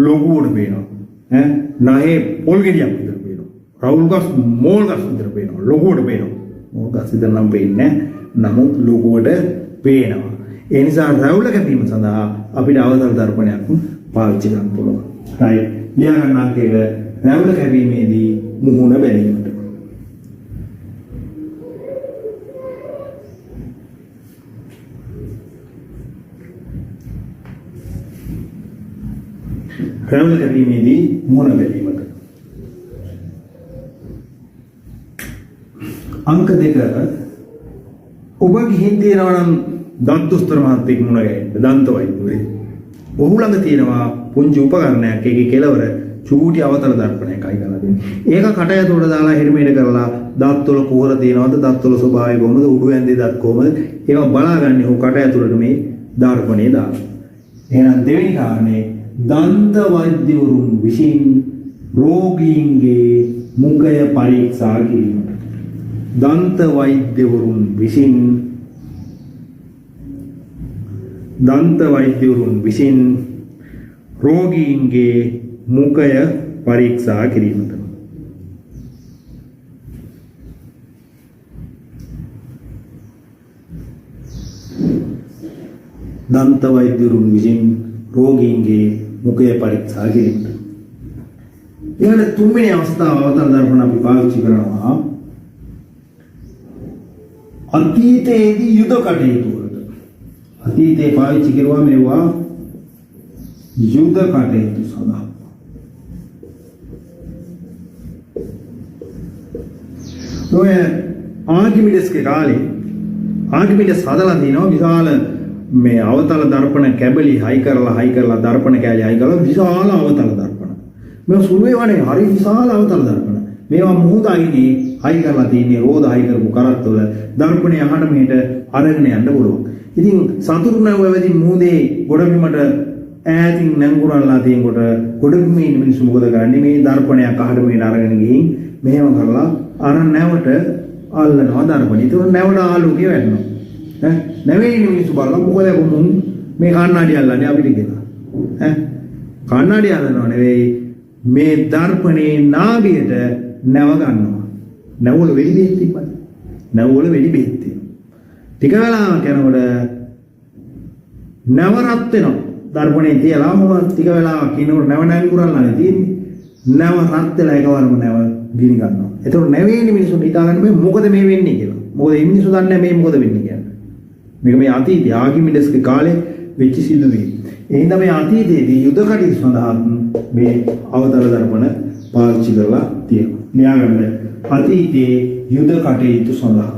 Speaker 1: ලොකුවට පේනවා. නහේ පොල් ගෙඩියක් විතර පේනවා. රවුල් ගස් මෝල් ගස් විතර පේනවා. ලොකුවට පේනවා. මෝල් ගස් විතර නම් පේන්නේ නැහැ. නමුත් ලොකුවට පේනවා. ඒ නිසා රැවුල කැපීම සඳහා අපිට අවතල දර්පණයක් පාවිච්චි කරන්න පුළුවන්. right. ලියා ගන්න අංකයක රැවුල කැපීමේදී මුහුණ බැලීමට. රැවුල කැපීමේදී මුහුණ බැලීමට. අංක 2 ඔබ ගිහින් තියෙනවා නම් දන්ත දොස්තර මහත්තයෙක් මුණ ගැහෙන්න දන්ත වෛද්‍යවරයෙක්. ඔහු ළඟ තියෙනවා පුංචි උපකරණයක්. ඒකේ කෙලවර චූටි අවතල දර්පණයකයි කරලා දෙන්නේ. ඒක කට ඇතුලට දාලා හෙරමේඩ කරලා දත්වල කුහර තියෙනවද, දත්වල ස්වභාවය කොහොමද, උඩු ඇඳේ දත් කොහොමද, ඒවා බලාගන්නේ ඔහු කට ඇතුලට මේ දර්පණය දාලා. එහෙනම් දෙවෙනි කාරණේ දන්ත වෛද්‍යවරුන් විසින් රෝගීන්ගේ මුඛය පරීක්ෂා කිරීමට. දන්ත වෛද්‍යවරුන් විසින් රෝගීන්ගේ මුඛය පරීක්ෂා කිරීමට. දන්ත වෛද්‍යවරුන් විසින් රෝගීන්ගේ මුඛය පරීක්ෂා කිරීමට. ඊළඟ තුන්වෙනි අවස්ථාව අවතල දර්පණ අපි පාවිච්චි කරනවා අතීතයේදී යුද කටයුතු වලට. අතීතයේ පාවිච්චි කරුවා මේවා යුද කටයුතු සඳහා. ඔය ආකිමිඩස්ගේ කාලේ ආකිමිඩස් හදලා තිනවා විශාල මේ අවතල දර්පණ කැබලි හයි කරලා දර්පණ කැලි හයි කරලා විශාල අවතල දර්පණ. මේ සුළුවේ වනේ හරි විශාල අවතල දර්පණ. මේවා මුහුදයිනේ හයි කරලා තියෙන්නේ රෝද හයි කරපු කරත්තවල දර්පණය අහන්න මෙහෙට අරගෙන යන්න පුළුවන්. ඉතින් සතුරු නැවවදී මුහුදේ ගොඩබිමට ඈතින් නැංගුරන්ලා තියෙනකොට ගොඩබිමේ ඉන්න මිනිස්සු මොකද කරන්නේ? මේ දර්පණයක් අහන්න මෙහෙට අරගෙන ගිහින් මෙහෙම කරලා අර නැවට අල්ලනවා දර්පණය. ඒක නැවට ආලෝකය වැටෙනවා. නැවේ ඉන්න මිනිස්සු බලලා මොකද කොමුන් මේ කණ්ණාඩි අල්ලන්නේ අපිට කියලා. කණ්ණාඩි අල්ලනව නෙවෙයි මේ දර්පණේ නාභියට නැව ගන්නවා. නැවවල වෙඩි බෙහෙත් තිබ්බනේ. නැවවල වෙඩි බෙහෙත් තියෙනවා. ටික වෙලාවක් යනකොට නැව රත් වෙනවා. දර්පණේ තියලා මොකද ටික වෙලාවක් ඉන්නකොට නැව නැංගුරල්ලානේ තියෙන්නේ. නැව රත් වෙලා එකවරම නැව ගිනි ගන්නවා. එතකොට නැවේ ඉන්න මිනිස්සුන්ට හිතාගන්න බෑ මොකද මේ වෙන්නේ කියලා. මොකද මේ මිනිස්සු දන්නේ නැහැ මේ මොකද වෙන්නේ කියලා. මේක මේ අතීතයේ ආකිමිඩස්ගේ කාලේ වෙච්ච සිදුවීම්. ඒ හින්දා මේ අතීතයේදී යුද කටයුතු සඳහා මේ අවතල දර්පණ පාවිච්චි කරලා තියෙනවා. න්යාගන්න අතීතයේ යුද කටයුතු සඳහා.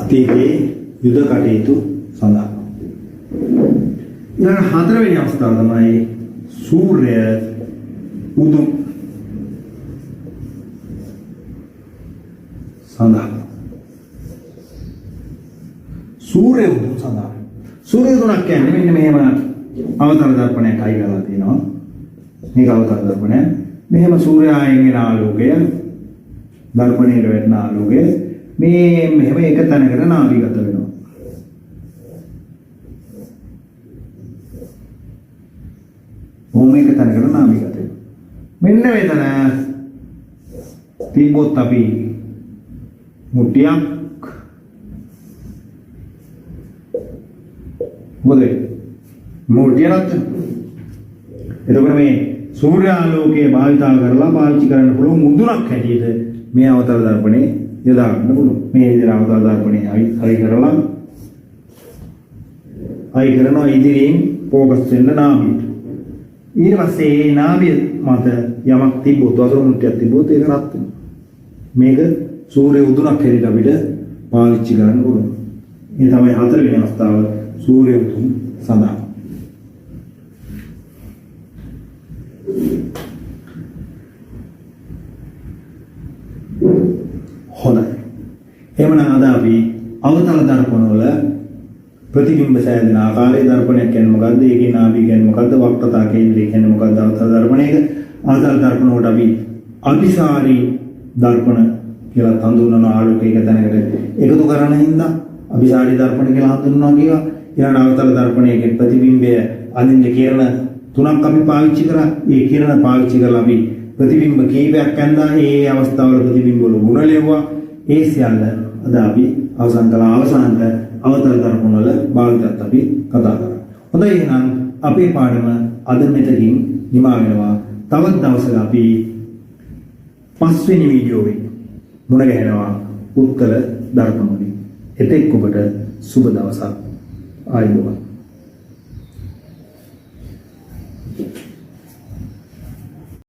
Speaker 1: අතීතයේ යුද කටයුතු සඳහා. ඊළඟ හතරවෙනි අවස්ථාව තමයි සූර්ය උදුම් සඳහා. සූර්ය උදුම් සඳහා. සූර්ය උදුමක් කියන්නේ මෙන්න මෙහෙම අවතල දර්පණයක් අයි කරලා තියෙනවා. මේක අවතල දර්පණය. මෙහෙම සූර්යායෙන් එන ආලෝකය දර්පණයට වැටෙන ආලෝකය මේ මෙහෙම එක තැනකට නාභිගත වෙනවා. ඕම එක තැනකට නාභිගත වෙනවා. මෙන්න මෙතන තිබ්බොත් අපි මුට්ටියක් මොකද මුට්ටිය රත් එතකොට මේ සූර්යාලෝකයේ භාවිතා කරලා පාවිච්චි කරන්න පුළුවන් මුදුනක් හැටියට මේ අවතර දර්පණේ යොදා ගන්න පුළුවන්. මේ විදිහට අවතර දර්පණේ හරි කරලා අයි කරනවා ඉදිරියෙන් ફોකස් වෙන්න නාභියට. ඊට පස්සේ මේ නාභිය මත යමක් තිබ්බොත් වතුර මුට්ටියක් තිබ්බොත් ඒක රත් වෙනවා. මේක සූර්ය උදුනක් හැටියට අපිට පාවිච්චි කරන්න පුළුවන්. මේ තමයි හතරවෙනි අවස්ථාව සූර්ය උතුම් සඳහා. හොඳයි. එහෙමනම් අද අපි අවතල දර්පණ වල ප්‍රතිබිම්බ සෑදෙන ආකාරයේ දර්පණයක් කියන්නේ මොකද්ද? ඒකේ නාභිය කියන්නේ මොකද්ද? වක්‍රතා කේන්ද්‍රය කියන්නේ මොකද්ද? අවතල දර්පණයක අවතල දර්පණ වලට අපි අபிසාරී දර්පණ කියලා හඳුන්වන ආලෝකයක තැනකට එකතු කරන හින්දා අபிසාරී දර්පණ කියලා හඳුන්වනවා කියවා. ඊළඟ අවතල දර්පණයේ ප්‍රතිබිම්බය අදින්න කිරණ තුනක් අපි පාවිච්චි කරා. ඒ කිරණ පාවිච්චි කරලා අපි ප්‍රතිබිම්බ කීපයක් ඇඳා ඒ අවස්ථාවල ප්‍රතිබිම්බ වල ගුණ ලැබුවා. ඒ සියල්ල අද අපි අවසන් කළා. අවසානට අවතල දර්පණ වල භාවිතත් අපි කතා කරා. හොඳයි එහෙනම් අපේ පාඩම අද මෙතකින් නිමා වෙනවා. තවත් දවසක අපි 5 වෙනි වීඩියෝවේ මුණ ගැහෙනවා උත්තර දර්පණ වලින්. එතෙක් ඔබට සුබ දවසක්. ආයුබෝවන්.